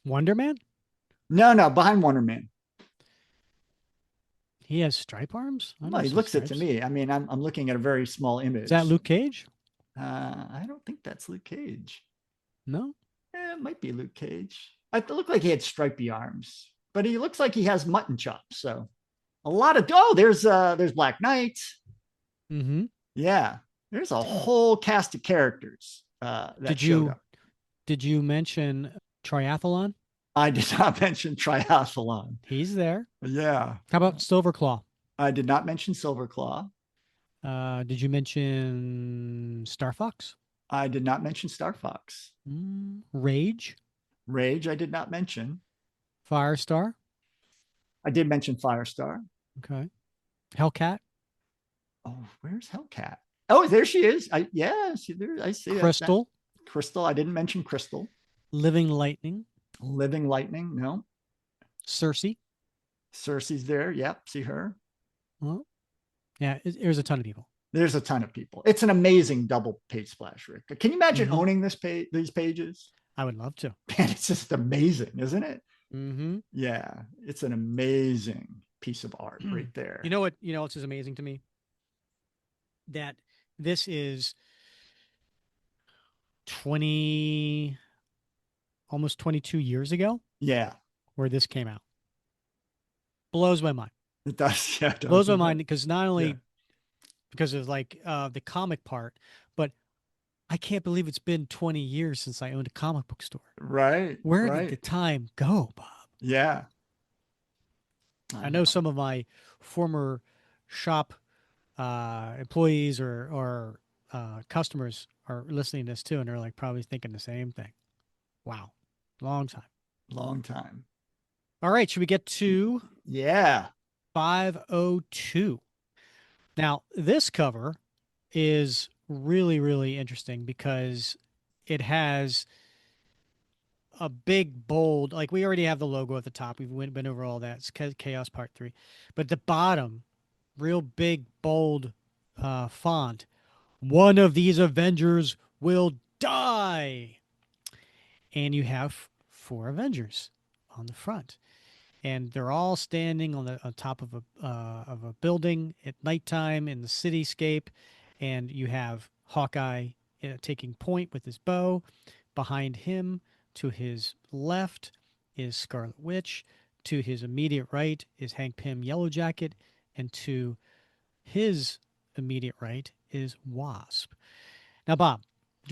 Wonder Man? No, behind Wonder Man. He has stripe arms? I Well, don't he see looks it to stripes. me. I mean, I'm looking at a very small Is that image. Luke Cage? I don't think that's Luke Cage. No? It might be Luke Cage. It looked like he had stripy arms, but he looks like he has mutton chops. So a lot of there's Black Knight. Mm-hmm. Yeah, there's a whole cast of characters that Did showed you up. did you mention triathlon? I did not mention triathlon. He's there. Yeah, How about Silverclaw? I did not mention Silverclaw. Did you mention Star Fox? I did not mention Star Fox. Rage? Rage, I did not mention. Firestar? I did mention Firestar. Okay. Hellcat? Oh, where's Hellcat? Oh, there she is. I see that. Crystal? Crystal. I didn't mention Crystal. Living Lightning? Living Lightning. No. Cersei? Cersei's there. Yep. See her. Well, yeah, there's a ton of people. There's a ton of people. It's an amazing double page splash, Rick. Can you imagine Mm-hmm. owning these pages? I would love to. Man, it's just amazing, isn't it? Mm-hmm. Yeah, it's an amazing piece of art right You there. know what? You know what's amazing to me? That this is 20, almost 22 years ago Yeah, where this came out. Blows my mind. it does. Yeah, Blows my doesn't it? mind because not Yeah, only because of like the comic part, but I can't believe it's been 20 years since I owned a comic book store. right, Where did the right. time go, Bob? Yeah, I I know know. some of my former shop employees or customers are listening to this too, and they're like probably thinking the same thing. Wow, long time. Long time. All right, should we get to Yeah, 502? Now, this cover is really, really interesting because it has a big, bold, like we already have the logo at the top. We've been over all that. It's Chaos Part 3. But the bottom, real big, bold font, one of these Avengers will die. And you have four Avengers on the front. And they're all standing on top of a building at nighttime in the cityscape, and you have Hawkeye taking point with his bow. Behind him, to his left, is Scarlet Witch. To his immediate right is Hank Pym Yellowjacket, and to his immediate right is Wasp. Now, Bob,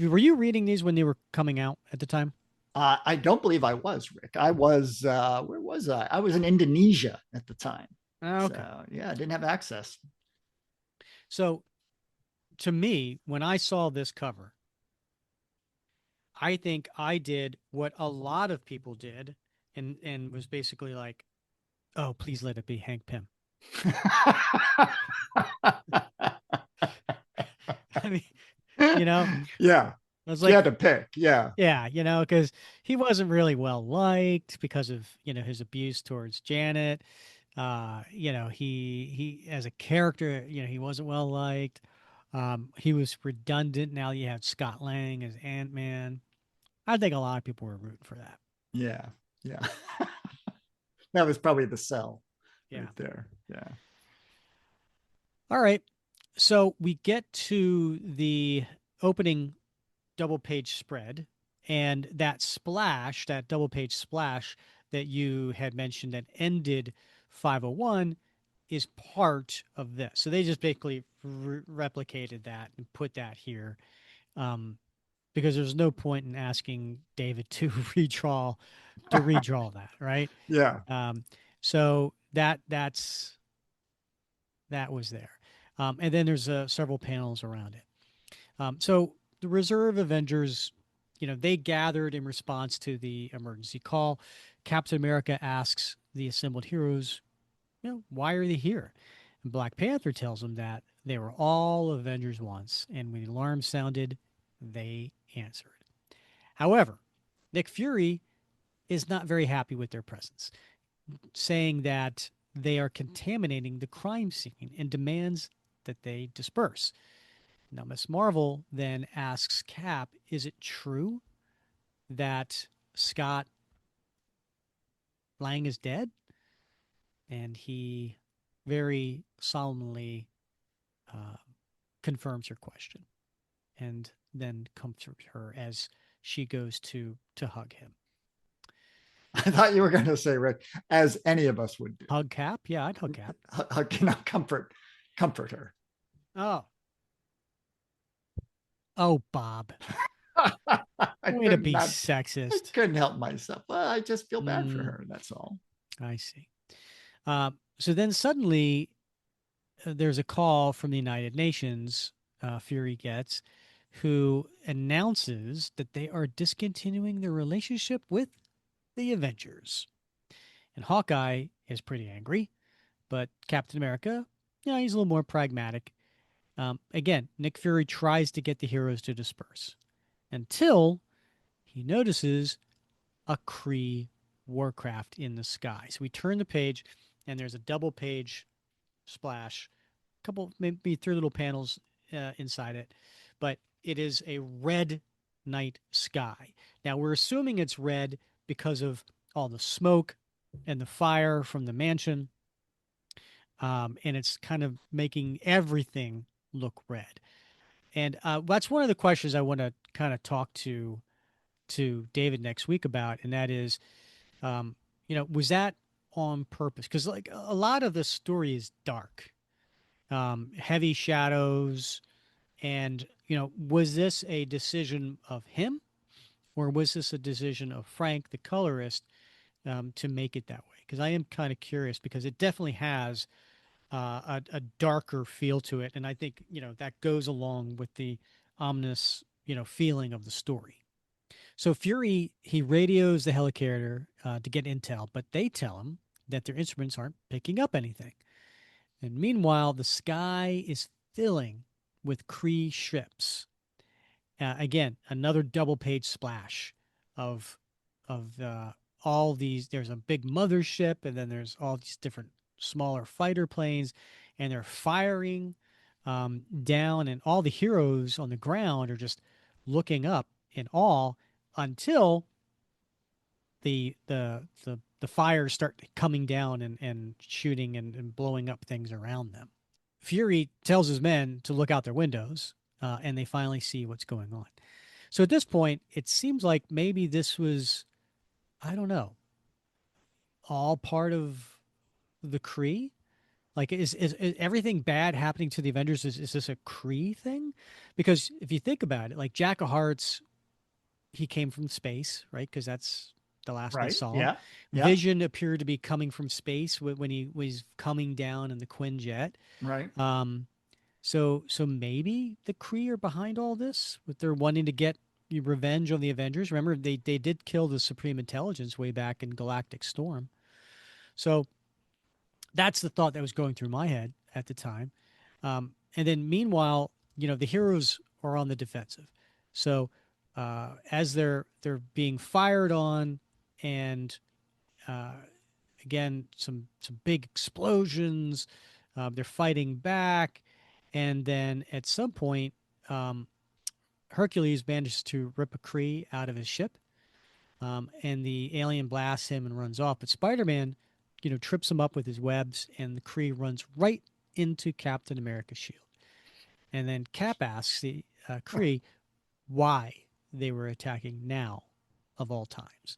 were you reading these when they were coming out at the time? I don't believe I was, Rick. I was, where was I? I was in Indonesia at the time. Okay. So, yeah, I didn't have access. So, to me, when I saw this cover, I think I did what a lot of people did and was basically like, oh, please let it be Hank Pym. I mean, you know, Yeah, I was you like, had to pick. Yeah, yeah, because he wasn't really well liked because of, his abuse towards Janet. He as a character, he wasn't well liked. He was redundant. Now you have Scott Lang as Ant-Man. I think a lot of people were rooting for that. yeah, yeah. That was probably the sell Yeah. right there. Yeah. All right. So we get to the opening double page spread, And that splash, that double page splash that you had mentioned that ended 501 is part of this. So they just basically replicated that and put that here, um, because there's no point in asking David to redraw that, right? Yeah. Um, so that was there, and then there's several panels around it. So the reserve Avengers, they gathered in response to the emergency call. Captain America asks the assembled heroes, why are they here? And Black Panther tells them that they were all Avengers once, and when the alarm sounded, they answered. However, Nick Fury is not very happy with their presence, saying that they are contaminating the crime scene and demands that they disperse. Now, Miss Marvel then asks Cap, is it true that Scott Lang is dead? And he very solemnly uh, confirms her question and then comforts her as she goes to hug him. I thought you were going to say, Rick, as any of us would do. Hug Cap? Yeah, I'd hug Cap. Comfort her. Oh, oh, Bob. I Way to couldn't be not, I sexist. couldn't help myself. Well, I just feel bad for Mm, her. That's all. I see. So then suddenly there's a call from the United Nations, Fury gets, who announces that they are discontinuing their relationship with the Avengers. And Hawkeye is pretty angry, but Captain America, he's a little more pragmatic. Again, Nick Fury tries to get the heroes to disperse until he notices a Kree warcraft in the sky. So we turn the page, and there's a double page splash, a couple, maybe three little panels inside it, but it is a red night sky. Now we're assuming it's red because of all the smoke and the fire from the mansion, and it's kind of making everything look red. And that's one of the questions I want to kind of talk to David next week about, and that is, was that on purpose? Because like a lot of the story is dark, heavy shadows, and was this a decision of him, or was this a decision of Frank, the colorist, to make it that way? Because I am kind of curious because it definitely has a darker feel to it, and I think that goes along with the ominous feeling of the story. So Fury, he radios the helicarrier to get intel, but they tell him that their instruments aren't picking up anything. And meanwhile, the sky is filling with Kree ships. Again, another double page splash of of all these. There's a big mothership, and then there's all these different smaller fighter planes, and they're firing down, and all the heroes on the ground are just looking up in awe until the fires start coming down and shooting and blowing up things around them. Fury tells his men to look out their windows, and they finally see what's going on. So at this point, it seems like maybe this was, I don't know, all part of the Kree. Like, is everything bad happening to the Avengers? Is this a Kree thing? Because if you think about it, like Jack of Hearts, he came from space, right? Because that's the last we Right. saw him. Yeah. Yeah. Vision appeared to be coming from space when he was coming down in the Quinjet. Right. Um, so maybe the Kree are behind all this with their wanting to get revenge on the Avengers. Remember, they did kill the Supreme Intelligence way back in Galactic Storm. So that's the thought that was going through my head at the time. And then meanwhile, the heroes are on the defensive. So as they're being fired on, and uh, again some big explosions, they're fighting back, and then at some point, um, Hercules manages to rip a Kree out of his ship, and the alien blasts him and runs off. But Spider-Man, trips him up with his webs, and the Kree runs right into Captain America's shield. And then Cap asks the Kree why they were attacking now, of all times.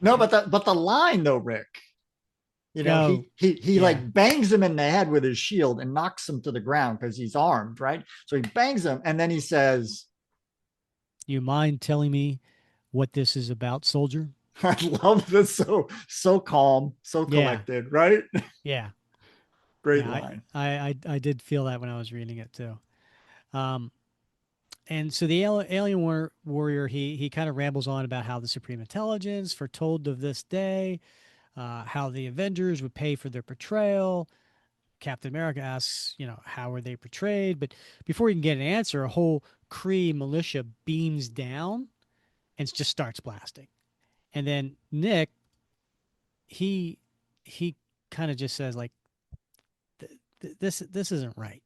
No, And but the line though, Rick. oh, He yeah, like bangs him in the head with his shield and knocks him to the ground because he's armed, right? So he bangs him, and then he says, you mind telling me what this is about, soldier? "I love this, so calm, so Yeah, collected, right? yeah, Great yeah. line." I did feel that when I was reading it too. Um, and so the warrior, he kind of rambles on about how the supreme intelligence foretold of this day, how the Avengers would pay for their betrayal. Captain America asks, how were they portrayed? But before he can get an answer, a whole Kree militia beams down and just starts blasting. And then Nick, he he kind of just says like, this isn't right.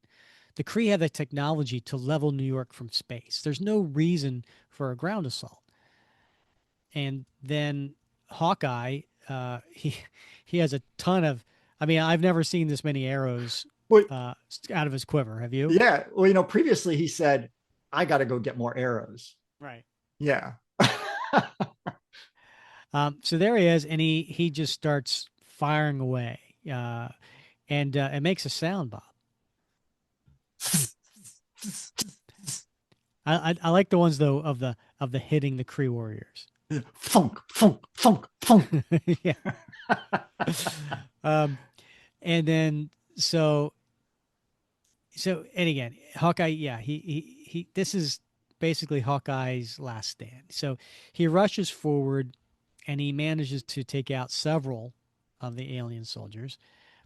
The Kree have the technology to level New York from space. There's no reason for a ground assault. And then Hawkeye, he has a ton of. I mean, I've never seen this many arrows Well, uh, out of his quiver. Have you? yeah. Well, previously he said, "I got to go get more arrows." Right. Yeah. So there he is, and he just starts firing away, uh, and it makes a sound, Bob. I like the ones though of the hitting the Kree warriors. Funk, funk, funk, funk. Yeah. Um, and then and again, Hawkeye, yeah, he this is basically Hawkeye's last stand. So he rushes forward and he manages to take out several of the alien soldiers.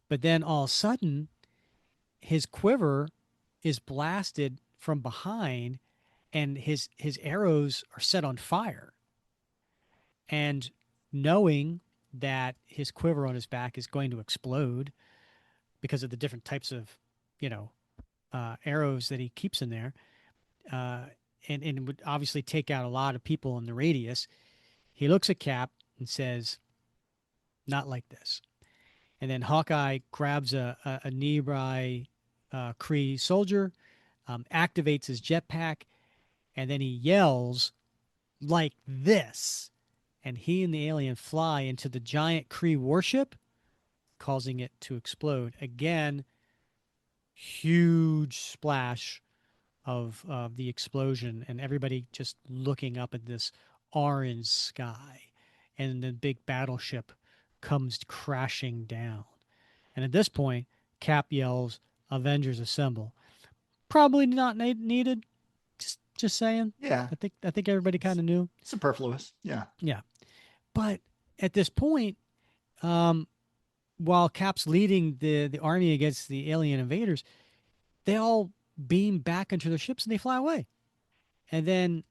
But then all of a sudden, his quiver is blasted from behind and his arrows are set on fire. And knowing that his quiver on his back is going to explode because of the different types of, you know, arrows that he keeps in there, uh, and would obviously take out a lot of people in the radius. He looks at Cap and says, "Not like this." And then Hawkeye grabs a nearby Kree soldier, activates his jetpack, and then he yells like this. And he and the alien fly into the giant Kree warship, causing it to explode. Again, huge splash of the explosion and everybody just looking up at this orange sky. And the big battleship comes crashing down. And at this point, Cap yells, "Avengers assemble." Probably not needed. Just saying. Yeah. I think everybody kind of knew. Superfluous. Yeah. Yeah. But at this point, um, while Cap's leading the army against the alien invaders, they all beam back into their ships and they fly away. And then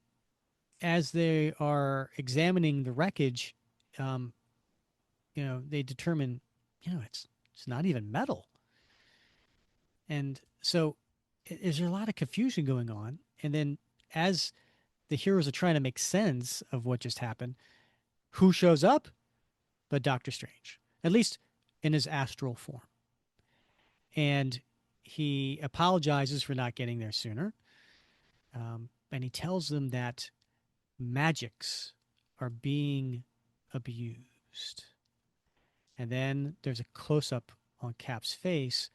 as they are examining the wreckage, um, they determine, it's not even metal. And so is there a lot of confusion going on? And then as the heroes are trying to make sense of what just happened, who shows up? But Doctor Strange, at least in his astral form. And he apologizes for not getting there sooner. And he tells them that magics are being abused. And then there's a close up on Cap's face.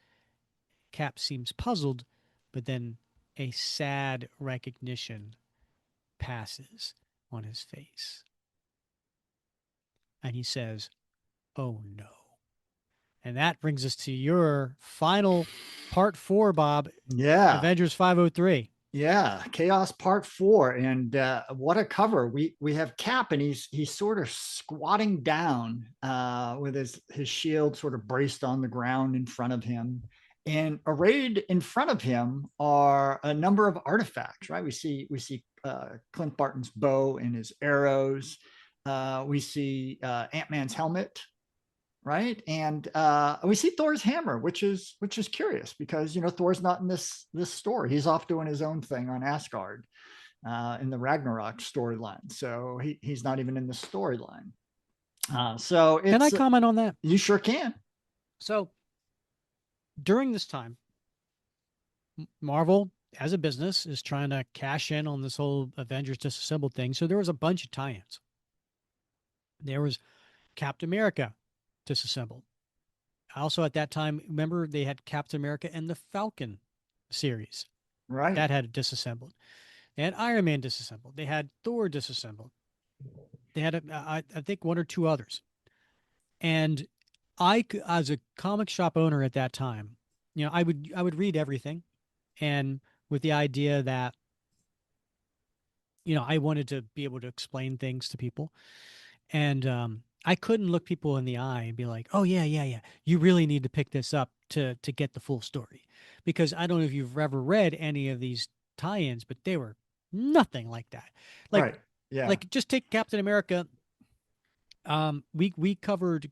Cap seems puzzled, but then a sad recognition passes on his face. And he says, "Oh no." And that brings us to your final part 4, Bob. Yeah. Avengers 503. Yeah, Chaos Part 4, and what a cover! We have Cap, and he's sort of squatting down with his shield sort of braced on the ground in front of him, and arrayed in front of him are a number of artifacts. Right, we see Clint Barton's bow and his arrows. We see Ant-Man's helmet, right? And we see Thor's hammer, which is curious because Thor's not in this story. He's off doing his own thing on Asgard in the Ragnarok storyline. So he's not even in the storyline. So Can I it's comment on that? you sure can. So during this time, Marvel as a business, is trying to cash in on this whole Avengers Disassembled thing. So there was a bunch of tie-ins. There was Captain America Disassembled. Also, at that time, remember they had Captain America and the Falcon series Right. that had Disassembled. They had Iron Man Disassembled. They had Thor Disassembled. They had, I think, one or two others. And as a comic shop owner at that time, I would read everything, and with the idea that I wanted to be able to explain things to people, and I couldn't look people in the eye and be like, "Oh yeah, yeah, yeah, you really need to pick this up to get the full story," because I don't know if you've ever read any of these tie-ins, but they were nothing like that. Like, Right. Yeah. like just take Captain America. We covered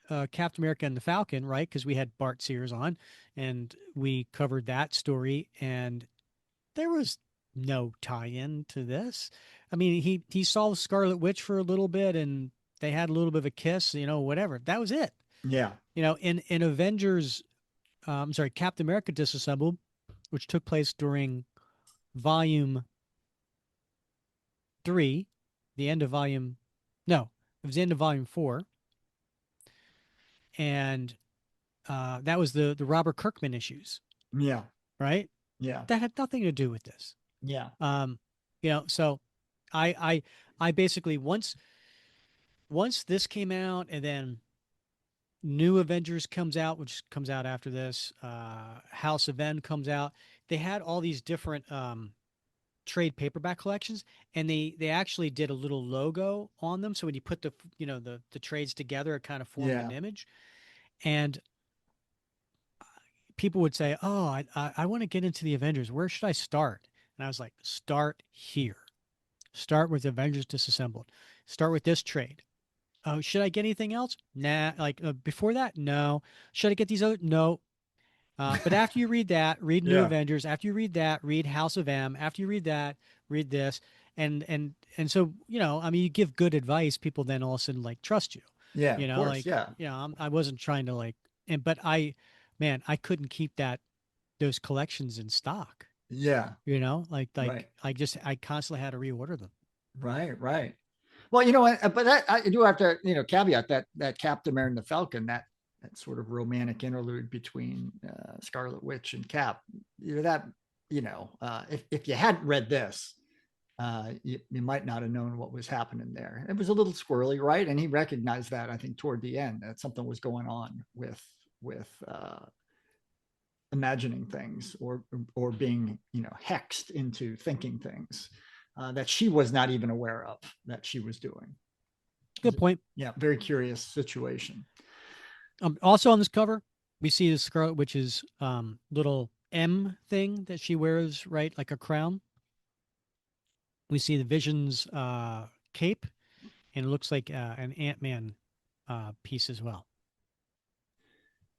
Captain America and the Falcon, right? Because we had Bart Sears on, and we covered that story, and there was no tie-in to this. I mean, he saw Scarlet Witch for a little bit, and they had a little bit of a kiss, whatever. That was it. Yeah. In Avengers, I'm sorry, Captain America Disassembled, which took place during Volume 3, the end of Volume, no, it was the end of Volume 4, and that was the Robert Kirkman issues, Yeah. right? Yeah. That had nothing to do with this. Yeah. Um, so I I basically once this came out, and then New Avengers comes out, which comes out after this, House of M comes out. They had all these different trade paperback collections, and they actually did a little logo on them. So when you put the trades together, it kind of formed an Yeah. image. And people would say, "Oh, I want to get into the Avengers. Where should I start?" And I was like, "Start here. Start with Avengers Disassembled. Start with this trade. Oh, should I get anything else? Nah. Like before that, no. Should I get these other? No. But after you read that, read New Yeah. Avengers. After you read that, read House of M. After you read that, read this. And so I mean, you give good advice. People then all of a sudden like trust you. Yeah. Of course. Like Yeah. I wasn't trying to like, but man, I couldn't keep those collections in stock. Yeah. Like Right. I constantly had to reorder them. Right. Right. Well, you know what? But that I do have to, caveat that Captain America and the Falcon, that sort of romantic interlude between Scarlet Witch and Cap. That if you hadn't read this, you might not have known what was happening there. It was a little squirrely, right? And he recognized that, I think, toward the end, that something was going on with imagining things, or being hexed into thinking things that she was not even aware of that she was doing. Good point. Yeah, very curious situation. Also on this cover, we see the Scarlet Witch's little M thing that she wears, right, like a crown. We see the Vision's cape, and it looks like an Ant-Man piece as well.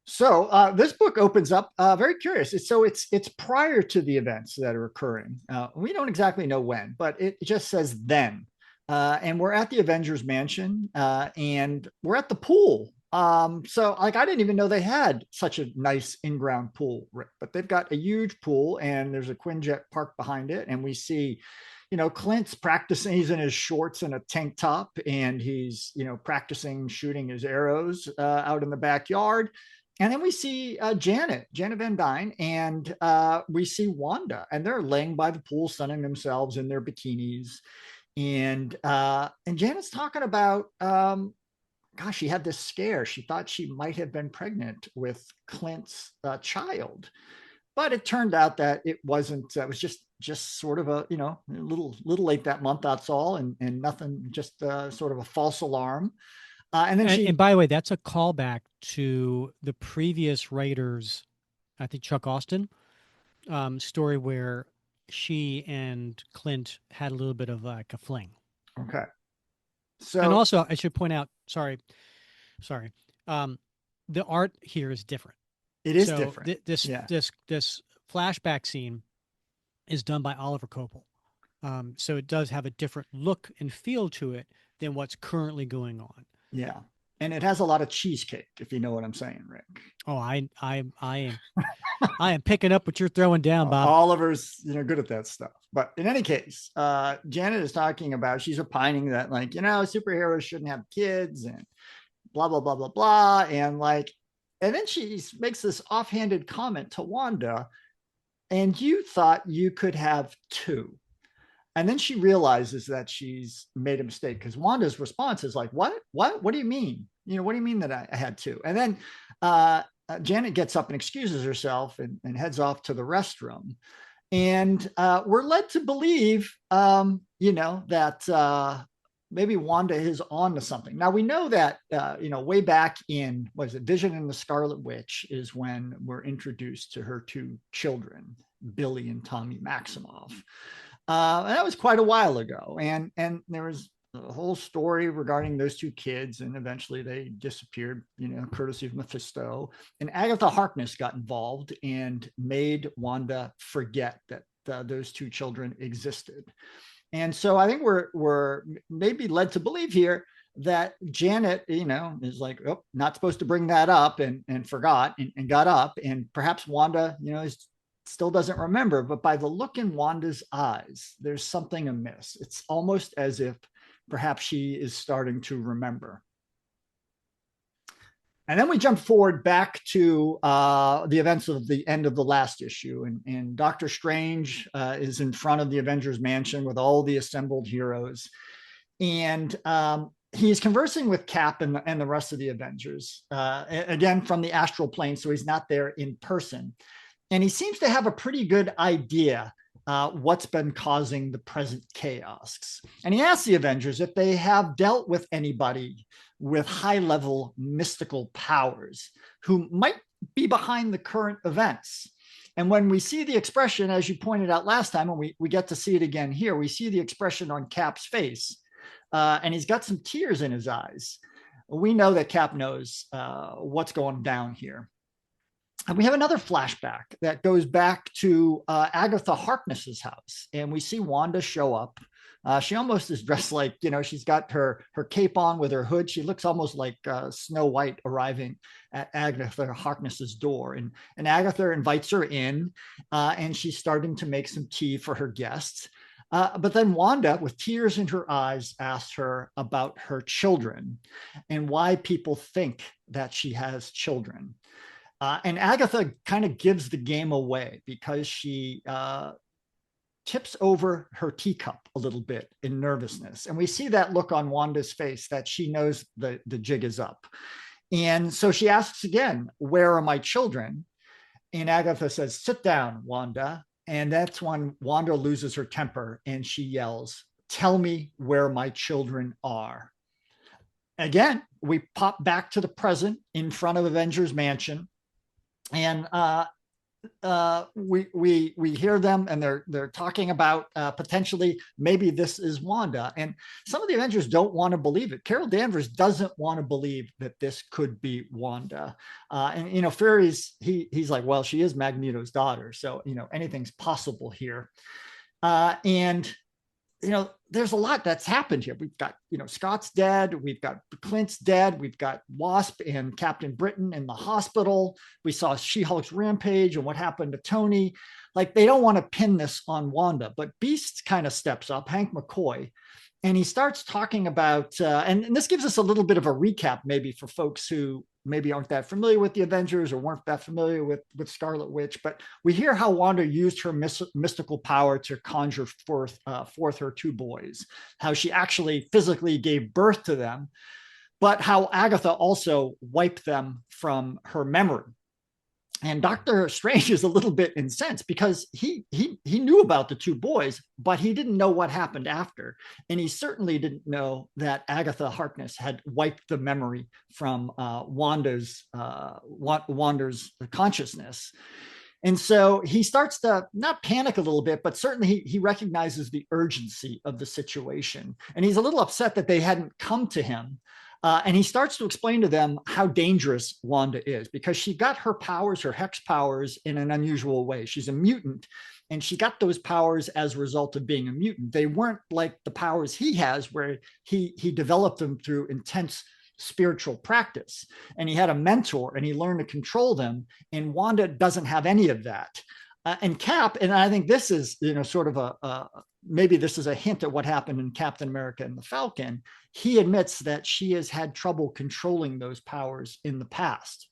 So this book opens up very curious. It's prior to the events that are occurring. We don't exactly know when, but it just says then. And we're at the Avengers mansion, and we're at the pool. So like I didn't even know they had such a nice in-ground pool, but they've got a huge pool, and there's a Quinjet park behind it, and we see Clint's practicing. He's in his shorts and a tank top, and he's practicing shooting his arrows out in the backyard. And then we see Janet Van Dyne, and we see Wanda, and they're laying by the pool, sunning themselves in their bikinis. And Janet's talking about, gosh, she had this scare. She thought she might have been pregnant with Clint's child, but it turned out that it wasn't. It was just sort of a little late that month. That's all, and nothing. Just sort of a false alarm. And then And she, by the way, that's a callback to the previous writers, I think Chuck Austin, story where she and Clint had a little bit of like a fling. okay. And So also, I should point out, sorry, um, the art here is different. it is So different. Yeah. this flashback scene is done by Oliver Copel. So it does have a different look and feel to it than what's currently going on. Yeah. and it has a lot of cheesecake, if you know what I'm saying, Rick. Oh, I am picking up what you're throwing down, Bob. Oliver's, good at that stuff. But in any case, Janet is talking about, she's opining that, like, superheroes shouldn't have kids and blah, blah, blah, blah, blah. And like, and then she makes this offhanded comment to Wanda, and you thought you could have two. And then she realizes that she's made a mistake, because Wanda's response is like, what do you mean? What do you mean that I had two? And then Janet gets up and excuses herself and heads off to the restroom. And we're led to believe, that maybe Wanda is on to something. Now we know that, way back in, what is it, Vision and the Scarlet Witch is when we're introduced to her two children, Billy and Tommy Maximoff. And that was quite a while ago. And there was a whole story regarding those two kids, and eventually they disappeared, courtesy of Mephisto. And Agatha Harkness got involved and made Wanda forget that those two children existed. And so I think we're maybe led to believe here that Janet, is like, oh, not supposed to bring that up, and forgot and got up. And perhaps Wanda, still doesn't remember, but by the look in Wanda's eyes, there's something amiss. It's almost as if perhaps she is starting to remember. And then we jump forward back to the events of the end of the last issue. And Doctor Strange is in front of the Avengers mansion with all the assembled heroes. And he's conversing with Cap and the rest of the Avengers, again, from the astral plane, so he's not there in person. And he seems to have a pretty good idea what's been causing the present chaos. And he asks the Avengers if they have dealt with anybody with high-level mystical powers who might be behind the current events. And when we see the expression, as you pointed out last time, and we get to see it again here, we see the expression on Cap's face, and he's got some tears in his eyes. We know that Cap knows what's going down here. And we have another flashback that goes back to Agatha Harkness's house. And we see Wanda show up. She almost is dressed like, she's got her cape on with her hood. She looks almost like Snow White arriving at Agatha Harkness's door. And Agatha invites her in, and she's starting to make some tea for her guests. But then Wanda, with tears in her eyes, asks her about her children and why people think that she has children. And Agatha kind of gives the game away because she tips over her teacup a little bit in nervousness. And we see that look on Wanda's face that she knows the jig is up. And so she asks again, where are my children? And Agatha says, sit down, Wanda. And that's when Wanda loses her temper and she yells, tell me where my children are. Again, we pop back to the present in front of Avengers Mansion. And we hear them, and they're talking about potentially maybe this is Wanda. And some of the Avengers don't want to believe it. Carol Danvers doesn't want to believe that this could be Wanda. And Fury's he's like, well, she is Magneto's daughter, so anything's possible here. And there's a lot that's happened here. We've got, Scott's dead. We've got Clint's dead. We've got Wasp and Captain Britain in the hospital. We saw She-Hulk's rampage and what happened to Tony. Like, they don't want to pin this on Wanda, but Beast kind of steps up, Hank McCoy, and he starts talking about, and this gives us a little bit of a recap maybe for folks who maybe aren't that familiar with the Avengers or weren't that familiar with Scarlet Witch, but we hear how Wanda used her mystical power to conjure forth her two boys, how she actually physically gave birth to them, but how Agatha also wiped them from her memory. And Doctor Strange is a little bit incensed because he knew about the two boys, but he didn't know what happened after. And he certainly didn't know that Agatha Harkness had wiped the memory from Wanda's consciousness. And so he starts to not panic a little bit, but certainly he recognizes the urgency of the situation. And he's a little upset that they hadn't come to him. And he starts to explain to them how dangerous Wanda is, because she got her powers, her hex powers, in an unusual way. She's a mutant, and she got those powers as a result of being a mutant. They weren't like the powers he has, where he developed them through intense spiritual practice. And he had a mentor and he learned to control them. And Wanda doesn't have any of that. And Cap, and I think this is, sort of maybe this is a hint at what happened in Captain America and the Falcon. He admits that she has had trouble controlling those powers in the past.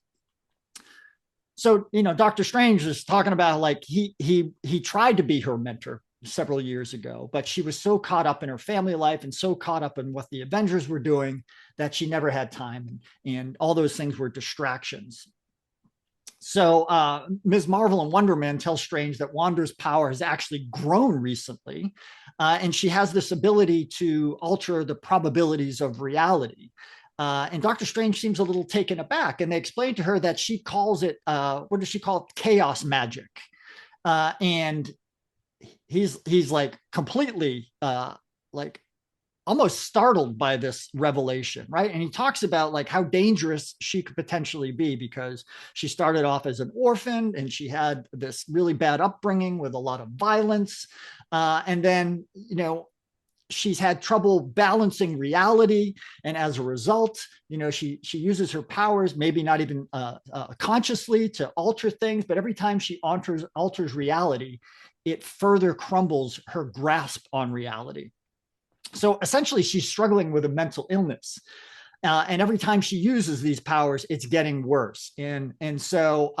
So, Doctor Strange is talking about like he tried to be her mentor several years ago, but she was so caught up in her family life and so caught up in what the Avengers were doing that she never had time, and all those things were distractions. So Ms. Marvel and Wonder Man tell Strange that Wanda's power has actually grown recently, and she has this ability to alter the probabilities of reality. And Doctor Strange seems a little taken aback, and they explain to her that she calls it, what does she call it? Chaos magic. And he's like completely like almost startled by this revelation, right? And he talks about like how dangerous she could potentially be because she started off as an orphan and she had this really bad upbringing with a lot of violence. And then, she's had trouble balancing reality, and as a result, she uses her powers, maybe not even consciously, to alter things, but every time she alters reality, it further crumbles her grasp on reality. So essentially, she's struggling with a mental illness. And every time she uses these powers, it's getting worse. And so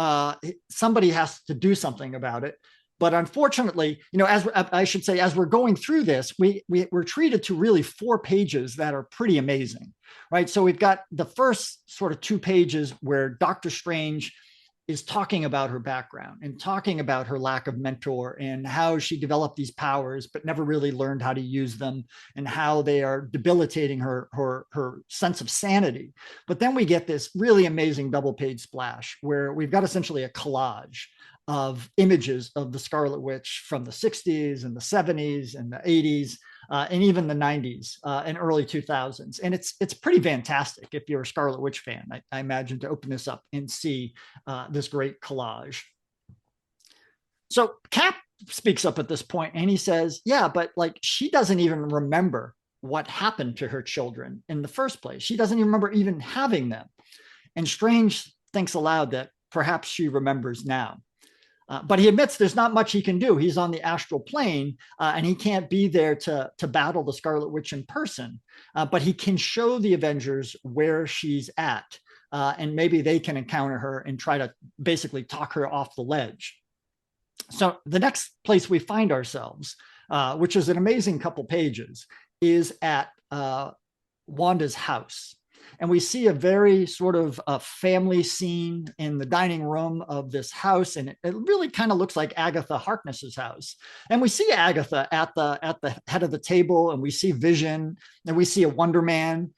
somebody has to do something about it. But unfortunately, as I should say, as we're going through this, we're treated to really 4 pages that are pretty amazing, right? So we've got the first sort of 2 pages where Doctor Strange is talking about her background and talking about her lack of mentor and how she developed these powers but never really learned how to use them, and how they are debilitating her sense of sanity. But then we get this really amazing double page splash where we've got essentially a collage of images of the Scarlet Witch from the 60s and the 70s and the 80s, and even the 90s and early 2000s. And it's pretty fantastic if you're a Scarlet Witch fan, I imagine, to open this up and see this great collage. So Cap speaks up at this point and he says, yeah, but like she doesn't even remember what happened to her children in the first place. She doesn't even remember even having them. And Strange thinks aloud that perhaps she remembers now. But he admits there's not much he can do. He's on the astral plane, and he can't be there to battle the Scarlet Witch in person. But he can show the Avengers where she's at, and maybe they can encounter her and try to basically talk her off the ledge. So the next place we find ourselves, which is an amazing couple pages, is at Wanda's house. And we see a very sort of a family scene in the dining room of this house, and it really kind of looks like Agatha Harkness's house. And we see Agatha at the head of the table, and we see Vision, and we see a Wonder Man.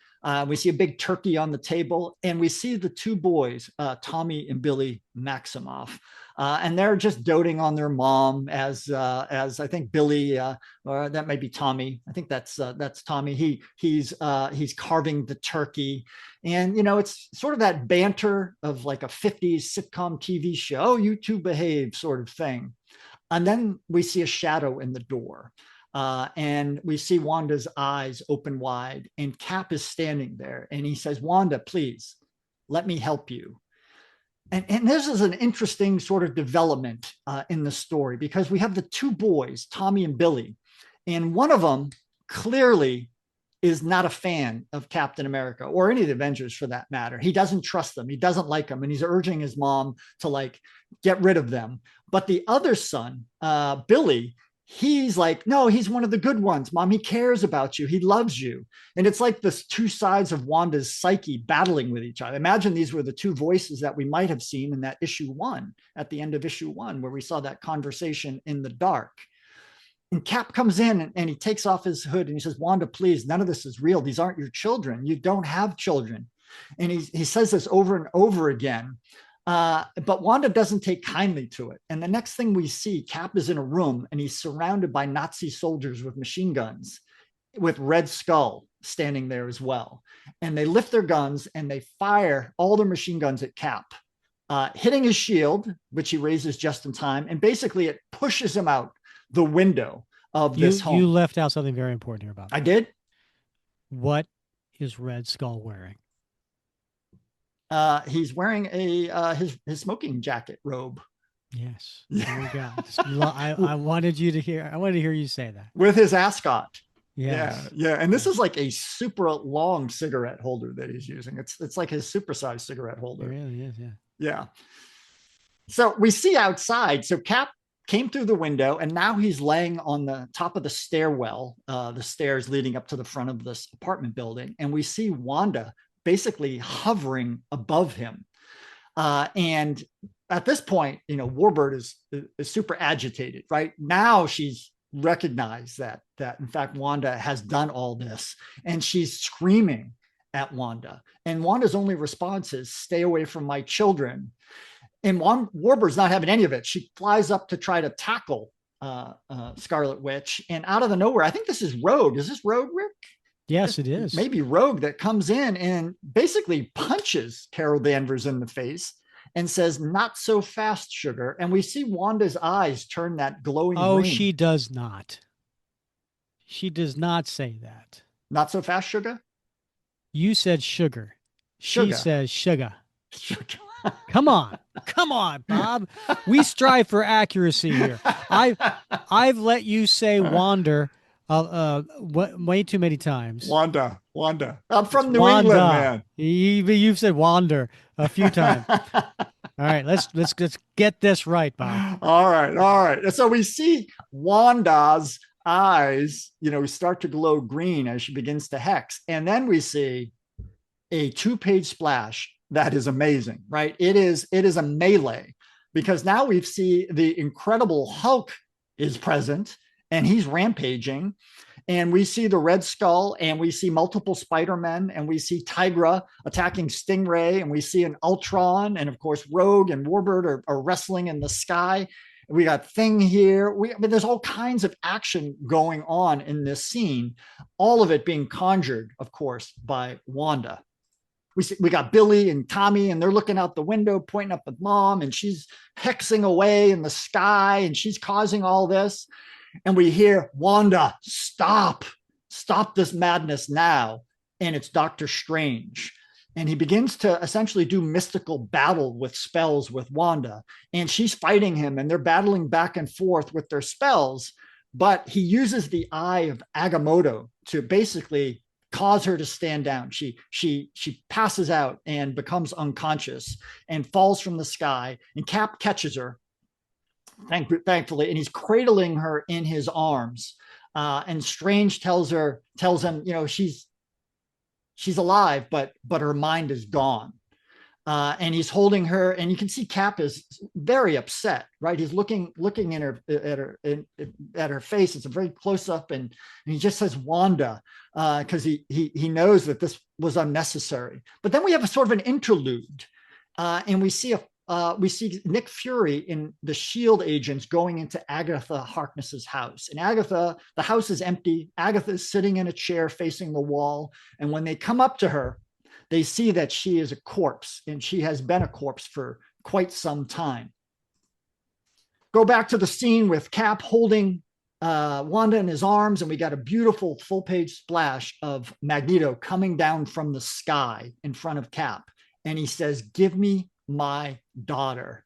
We see a big turkey on the table, and we see the 2 boys, Tommy and Billy Maximoff. And they're just doting on their mom as I think Billy, or that might be Tommy. I think that's Tommy. He's carving the turkey, and it's sort of that banter of like a 50s sitcom TV show. Oh, you two behave, sort of thing. And then we see a shadow in the door. And we see Wanda's eyes open wide, and Cap is standing there, and he says, Wanda, please let me help you. And this is an interesting sort of development in the story, because we have the 2 boys, Tommy and Billy, and one of them clearly is not a fan of Captain America or any of the Avengers for that matter. He doesn't trust them. He doesn't like them. And he's urging his mom to like get rid of them. But the other son, Billy, he's like, no, he's one of the good ones, Mom. He cares about you. He loves you. And it's like this 2 sides of Wanda's psyche battling with each other. Imagine these were the 2 voices that we might have seen in that issue 1, at the end of issue 1, where we saw that conversation in the dark. And Cap comes in and he takes off his hood and he says, Wanda, please, none of this is real. These aren't your children. You don't have children. And he says this over and over again. But Wanda doesn't take kindly to it. And the next thing we see, Cap is in a room and he's surrounded by Nazi soldiers with machine guns, with Red Skull standing there as well. And they lift their guns and they fire all their machine guns at Cap, hitting his shield, which he raises just in time. And basically it pushes him out the window of this home. You left out something very important here about I that. did? What is Red Skull wearing? He's wearing a his smoking jacket robe. Yes. There we go. Yeah. I wanted you to hear. I wanted to hear you say that. With his ascot. Yeah, Yes. yeah. And this Yes. is like a super long cigarette holder that he's using. It's like his supersized cigarette It holder. really is. Yeah. Yeah. So we see outside. So Cap came through the window, and now he's laying on the top of the stairwell, the stairs leading up to the front of this apartment building, and we see Wanda basically hovering above him. And at this point, Warbird is super agitated. Right now, she's recognized that in fact Wanda has done all this, and she's screaming at Wanda. And Wanda's only response is, "Stay away from my children." And Warbird's not having any of it. She flies up to try to tackle Scarlet Witch, and out of the nowhere, I think this is Rogue. Is this Rogue, Rick? Yes, This it is. maybe Rogue that comes in and basically punches Carol Danvers in the face and says, "Not so fast, sugar." And we see Wanda's eyes turn that glowing Oh, green. she does not. She does not say that. "Not so fast, sugar." You said sugar. She Sugar. says sugar. Sugar. Come on. Come on, Bob. We strive for accuracy here. I I've let you say wander way too many times. Wanda. Wanda. I'm It's from New England, Wanda. man. You've said wander a few times. All right, let's get this right, Bob. All right, all right. So we see Wanda's eyes, start to glow green as she begins to hex. And then we see a two-page splash that is amazing, right? It is a melee, because now we see the Incredible Hulk is present, and he's rampaging, and we see the Red Skull, and we see multiple Spider-Men, and we see Tigra attacking Stingray, and we see an Ultron, and of course Rogue and Warbird are wrestling in the sky. We got Thing here. There's all kinds of action going on in this scene, all of it being conjured, of course, by Wanda. We got Billy and Tommy, and they're looking out the window, pointing up at Mom, and she's hexing away in the sky, and she's causing all this. And we hear, "Wanda, stop this madness now." And it's Doctor Strange. And he begins to essentially do mystical battle with spells with Wanda. And she's fighting him, and they're battling back and forth with their spells. But he uses the eye of Agamotto to basically cause her to stand down. She passes out and becomes unconscious and falls from the sky. And Cap catches her, thankfully, and he's cradling her in his arms. And Strange tells him, she's alive, but her mind is gone. And he's holding her, and you can see Cap is very upset, right? He's looking in at her face. It's a very close up, and he just says Wanda, because he knows that this was unnecessary. But then we have a sort of an interlude, and we see Nick Fury in the Shield agents going into Agatha Harkness's house. And the house is empty. Agatha is sitting in a chair facing the wall. And when they come up to her, they see that she is a corpse, and she has been a corpse for quite some time. Go back to the scene with Cap holding Wanda in his arms, and we got a beautiful full-page splash of Magneto coming down from the sky in front of Cap. And he says, "Give me my daughter."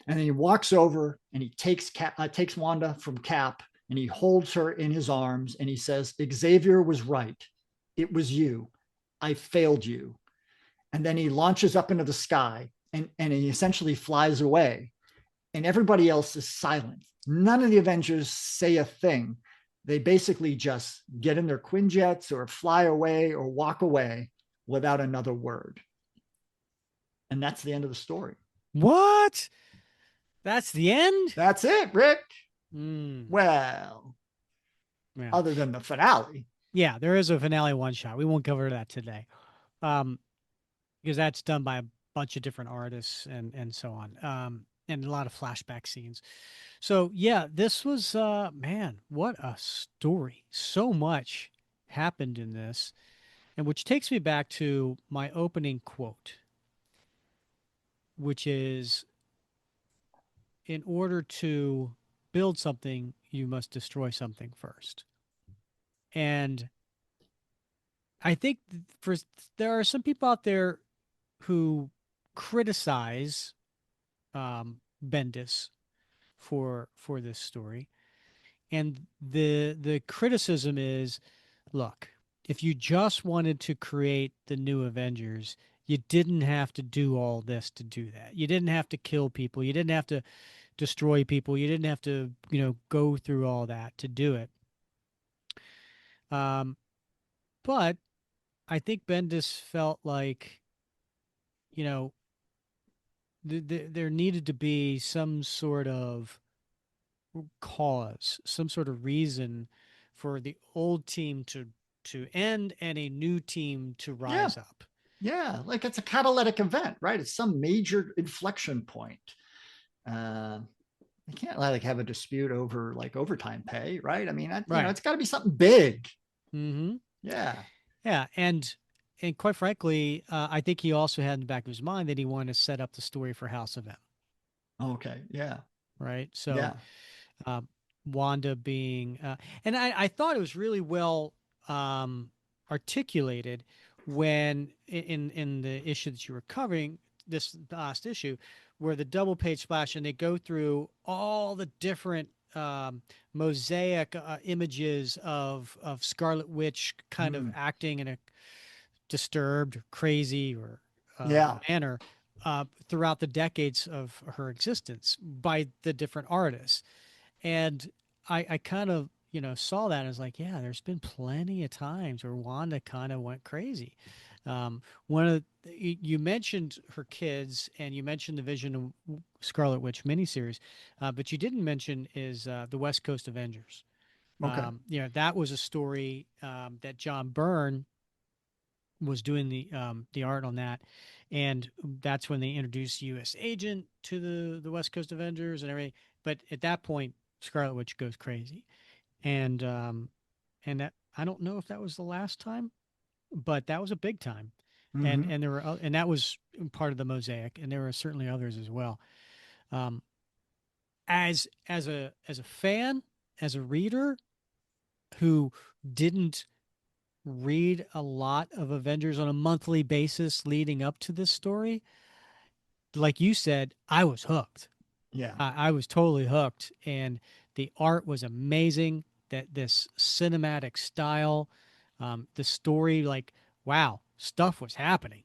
And then he walks over and he takes Wanda from Cap, and he holds her in his arms, and he says, "Xavier was right. It was you. I failed you." And then he launches up into the sky, and he essentially flies away. And everybody else is silent. None of the Avengers say a thing. They basically just get in their Quinjets or fly away or walk away without another word. And that's the end of the story. What? That's the end? That's it, Rick. Mm. Well, Yeah. other than the finale. Yeah, there is a finale one shot. We won't cover that today. Um, because that's done by a bunch of different artists and so on. And a lot of flashback scenes. So yeah, this was man, what a story. So much happened in this. And which takes me back to my opening quote, which is, in order to build something, you must destroy something first. And I think for there are some people out there who criticize Bendis for this story, and the criticism is, look, if you just wanted to create the new Avengers, you didn't have to do all this to do that. You didn't have to kill people. You didn't have to destroy people. You didn't have to, go through all that to do it. Um, but I think Bendis felt like, you know, there needed to be some sort of cause, some sort of reason for the old team to end and a new team to Yeah. rise up. Yeah. Like it's a catalytic event, right? It's some major inflection point. Uh, you can't like have a dispute over like overtime pay, right? I mean, Right. it's got to be something big. Mm-hmm. Yeah. Yeah, and quite frankly, I think he also had in the back of his mind that he wanted to set up the story for House of M, Okay. Yeah. right? So Yeah. uh, Wanda being, and I thought it was really well articulated when in the issue that you were covering, this last issue, where the double page splash and they go through all the different mosaic images of Scarlet Witch kind of Mm. acting in a disturbed, or crazy, or Yeah. manner throughout the decades of her existence by the different artists. And I kind of, saw that and was like, yeah, there's been plenty of times where Wanda kind of went crazy. One of you mentioned her kids and you mentioned the Vision of Scarlet Witch miniseries, but you didn't mention is the West Coast Avengers. Okay. That was a story that John Byrne was doing the art on that, and that's when they introduced U.S. Agent to the West Coast Avengers and everything. But at that point, Scarlet Witch goes crazy, and that I don't know if that was the last time, but that was a big time, and Mm-hmm. and there were and that was part of the mosaic, and there were certainly others as well. Um, as a fan, as a reader who didn't read a lot of Avengers on a monthly basis leading up to this story, like you said, I was hooked. Yeah. I was totally hooked, and the art was amazing. That this cinematic style, the story, like wow, stuff was happening,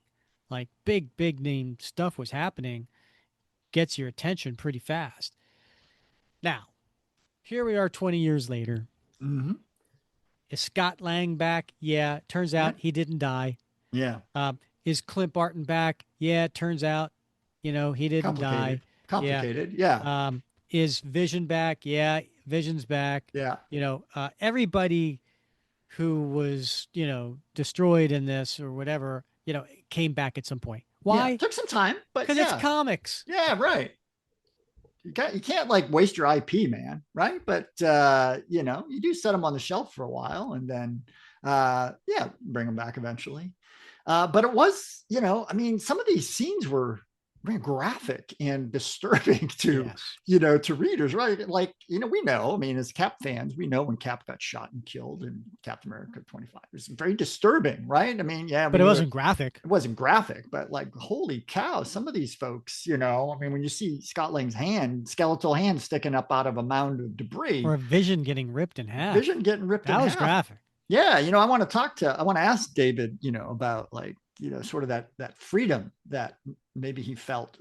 like big name stuff was happening. Gets your attention pretty fast. Now, here we are 20 years later. Mm-hmm. Is Scott Lang back? Yeah. Turns Yeah. out he didn't die. Yeah. Is Clint Barton back? Yeah, it turns out, he didn't die. Complicated. Yeah. Complicated. Yeah. Um, is Vision back? Yeah, Vision's back. Yeah. Everybody who was, destroyed in this or whatever, came back at some point. Yeah. Why? Took some time, but Because it's yeah. comics. Yeah. Right. You can't like waste your IP, man, right? But you do set them on the shelf for a while, and then yeah, bring them back eventually. But it was, I mean, some of these scenes were very graphic and disturbing to, Yes. to readers, right? Like, we know, I mean, as Cap fans, we know when Cap got shot and killed in Captain America 25. It's very disturbing, right? I mean, yeah, we But it knew wasn't graphic. it wasn't graphic, but like, holy cow, some of these folks, I mean, when you see Scott Lang's skeletal hand sticking up out of a mound of debris, Or a Vision getting ripped in half. Vision getting ripped in That was half. graphic. Yeah, I want to ask David, about like, sort of that freedom that maybe he felt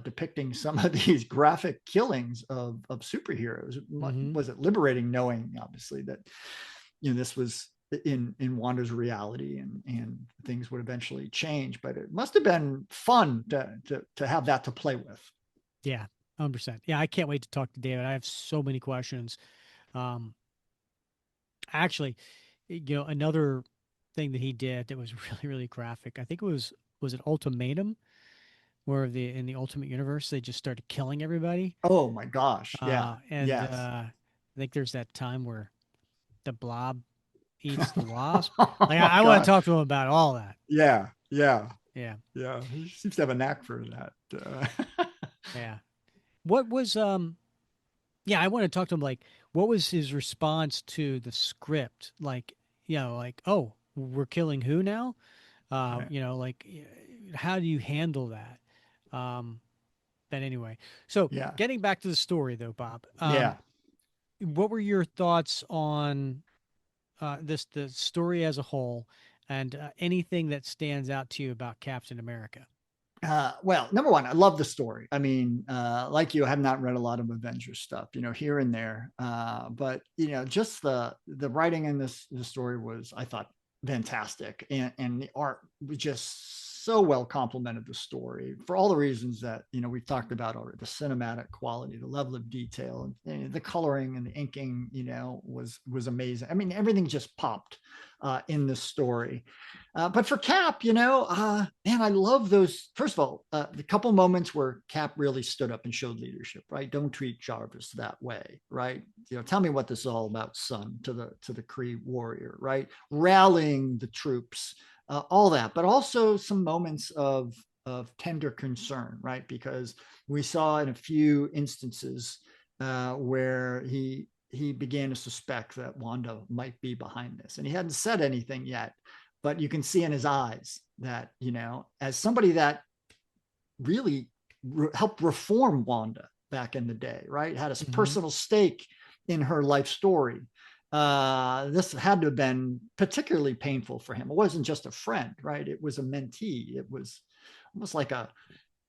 depicting some of these graphic killings of superheroes. Mm-hmm. Was it liberating knowing, obviously, that this was in Wanda's reality and things would eventually change, but it must have been fun to have that to play with. Yeah, 100%. Yeah, I can't wait to talk to David. I have so many questions. Um, actually, another thing that he did that was really graphic. I think it was it Ultimatum, where in the Ultimate Universe they just started killing everybody. Oh my gosh. Yeah. And Yes. I think there's that time where the Blob eats the Wasp. Oh Like my I want to god. talk to him about all that. Yeah. Yeah. Yeah, Yeah. He seems to have a knack for that. yeah. What was Yeah, I want to talk to him. Like, what was his response to the script? Like, like, oh, we're killing who now? Right. Like, how do you handle that? Um, but anyway, so Yeah. getting back to the story though, Bob, Yeah. what were your thoughts on the story as a whole, and anything that stands out to you about Captain America? Well, number one, I love the story. I mean, like you, I have not read a lot of Avengers stuff, here and there. But just the writing in the story was, I thought, fantastic, and the art was just so well complemented the story for all the reasons that we've talked about already. The cinematic quality, the level of detail, and the coloring and the inking, was amazing. I mean, everything just popped in the story. But for Cap, man, I love those. First of all, the couple moments where Cap really stood up and showed leadership, right? Don't treat Jarvis that way, right? Tell me what this is all about, son, to the Kree warrior, right? Rallying the troops, all that, but also some moments of tender concern, right? Because we saw in a few instances where he began to suspect that Wanda might be behind this, and he hadn't said anything yet, but you can see in his eyes that as somebody that really helped reform Wanda back in the day, right, had a Hmm. personal stake in her life story. This had to have been particularly painful for him. It wasn't just a friend, right? It was a mentee. It was almost like in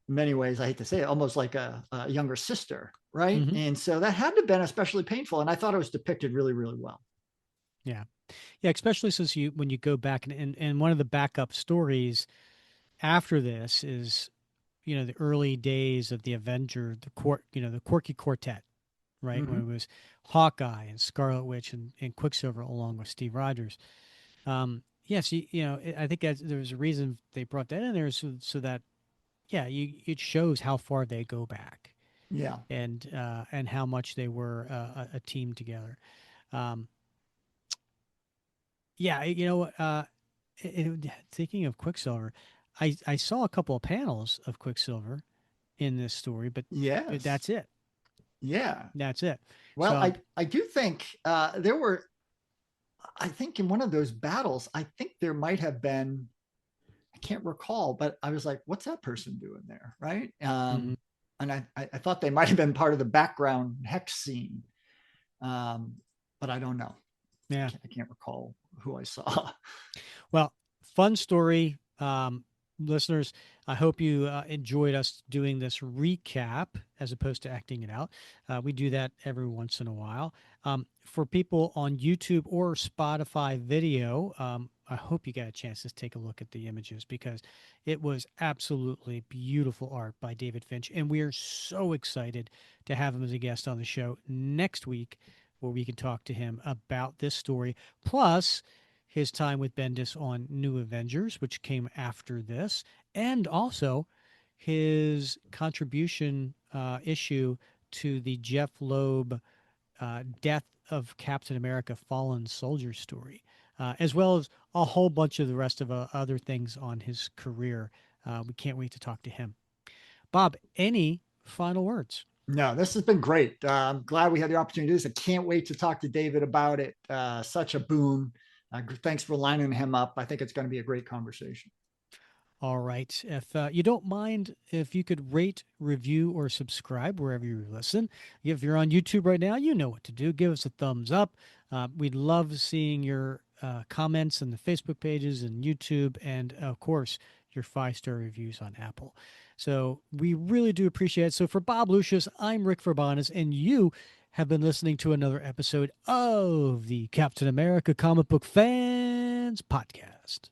many ways, I hate to say it, almost like a younger sister, right? Hmm. And so that had to have been especially painful. And I thought it was depicted really, really well. Yeah, yeah, especially since you when you go back and one of the backup stories after this is the early days of the Avenger, the quirky quartet, right? When Mm-hmm. it was Hawkeye and Scarlet Witch and Quicksilver along with Steve Rogers. Yes, I think there was a reason they brought that in there so that it shows how far they go back Yeah. and how much they were a team together. Um, yeah, thinking of Quicksilver, I saw a couple of panels of Quicksilver in this story, but Yes. that's it. Yeah. That's it. Well, So, I do think there were, I think in one of those battles, I think there might have been, I can't recall, but I was like, what's that person doing there? Right. mhm, And I thought they might have been part of the background hex scene, um, but I don't know. yeah. I can't recall who I saw. Well, fun story, listeners. I hope you enjoyed us doing this recap as opposed to acting it out. We do that every once in a while. For people on YouTube or Spotify video, I hope you got a chance to take a look at the images because it was absolutely beautiful art by David Finch. And we are so excited to have him as a guest on the show next week where we can talk to him about this story. Plus, his time with Bendis on New Avengers, which came after this, and also his contribution issue to the Jeff Loeb Death of Captain America Fallen Soldier story, as well as a whole bunch of the rest of other things on his career. We can't wait to talk to him. Bob, any final words? No, this has been great. I'm glad we had the opportunity to do this. I can't wait to talk to David about it. Such a boon. Thanks for lining him up. I think it's going to be a great conversation. All right. If you don't mind, if you could rate, review, or subscribe wherever you listen. If you're on YouTube right now, you know what to do. Give us a thumbs up. We'd love seeing your comments on the Facebook pages and YouTube, and of course, your 5-star reviews on Apple. So we really do appreciate it. So for Bob Lucius, I'm Rick Verbanis, and you have been listening to another episode of the Captain America Comic Book Fans Podcast.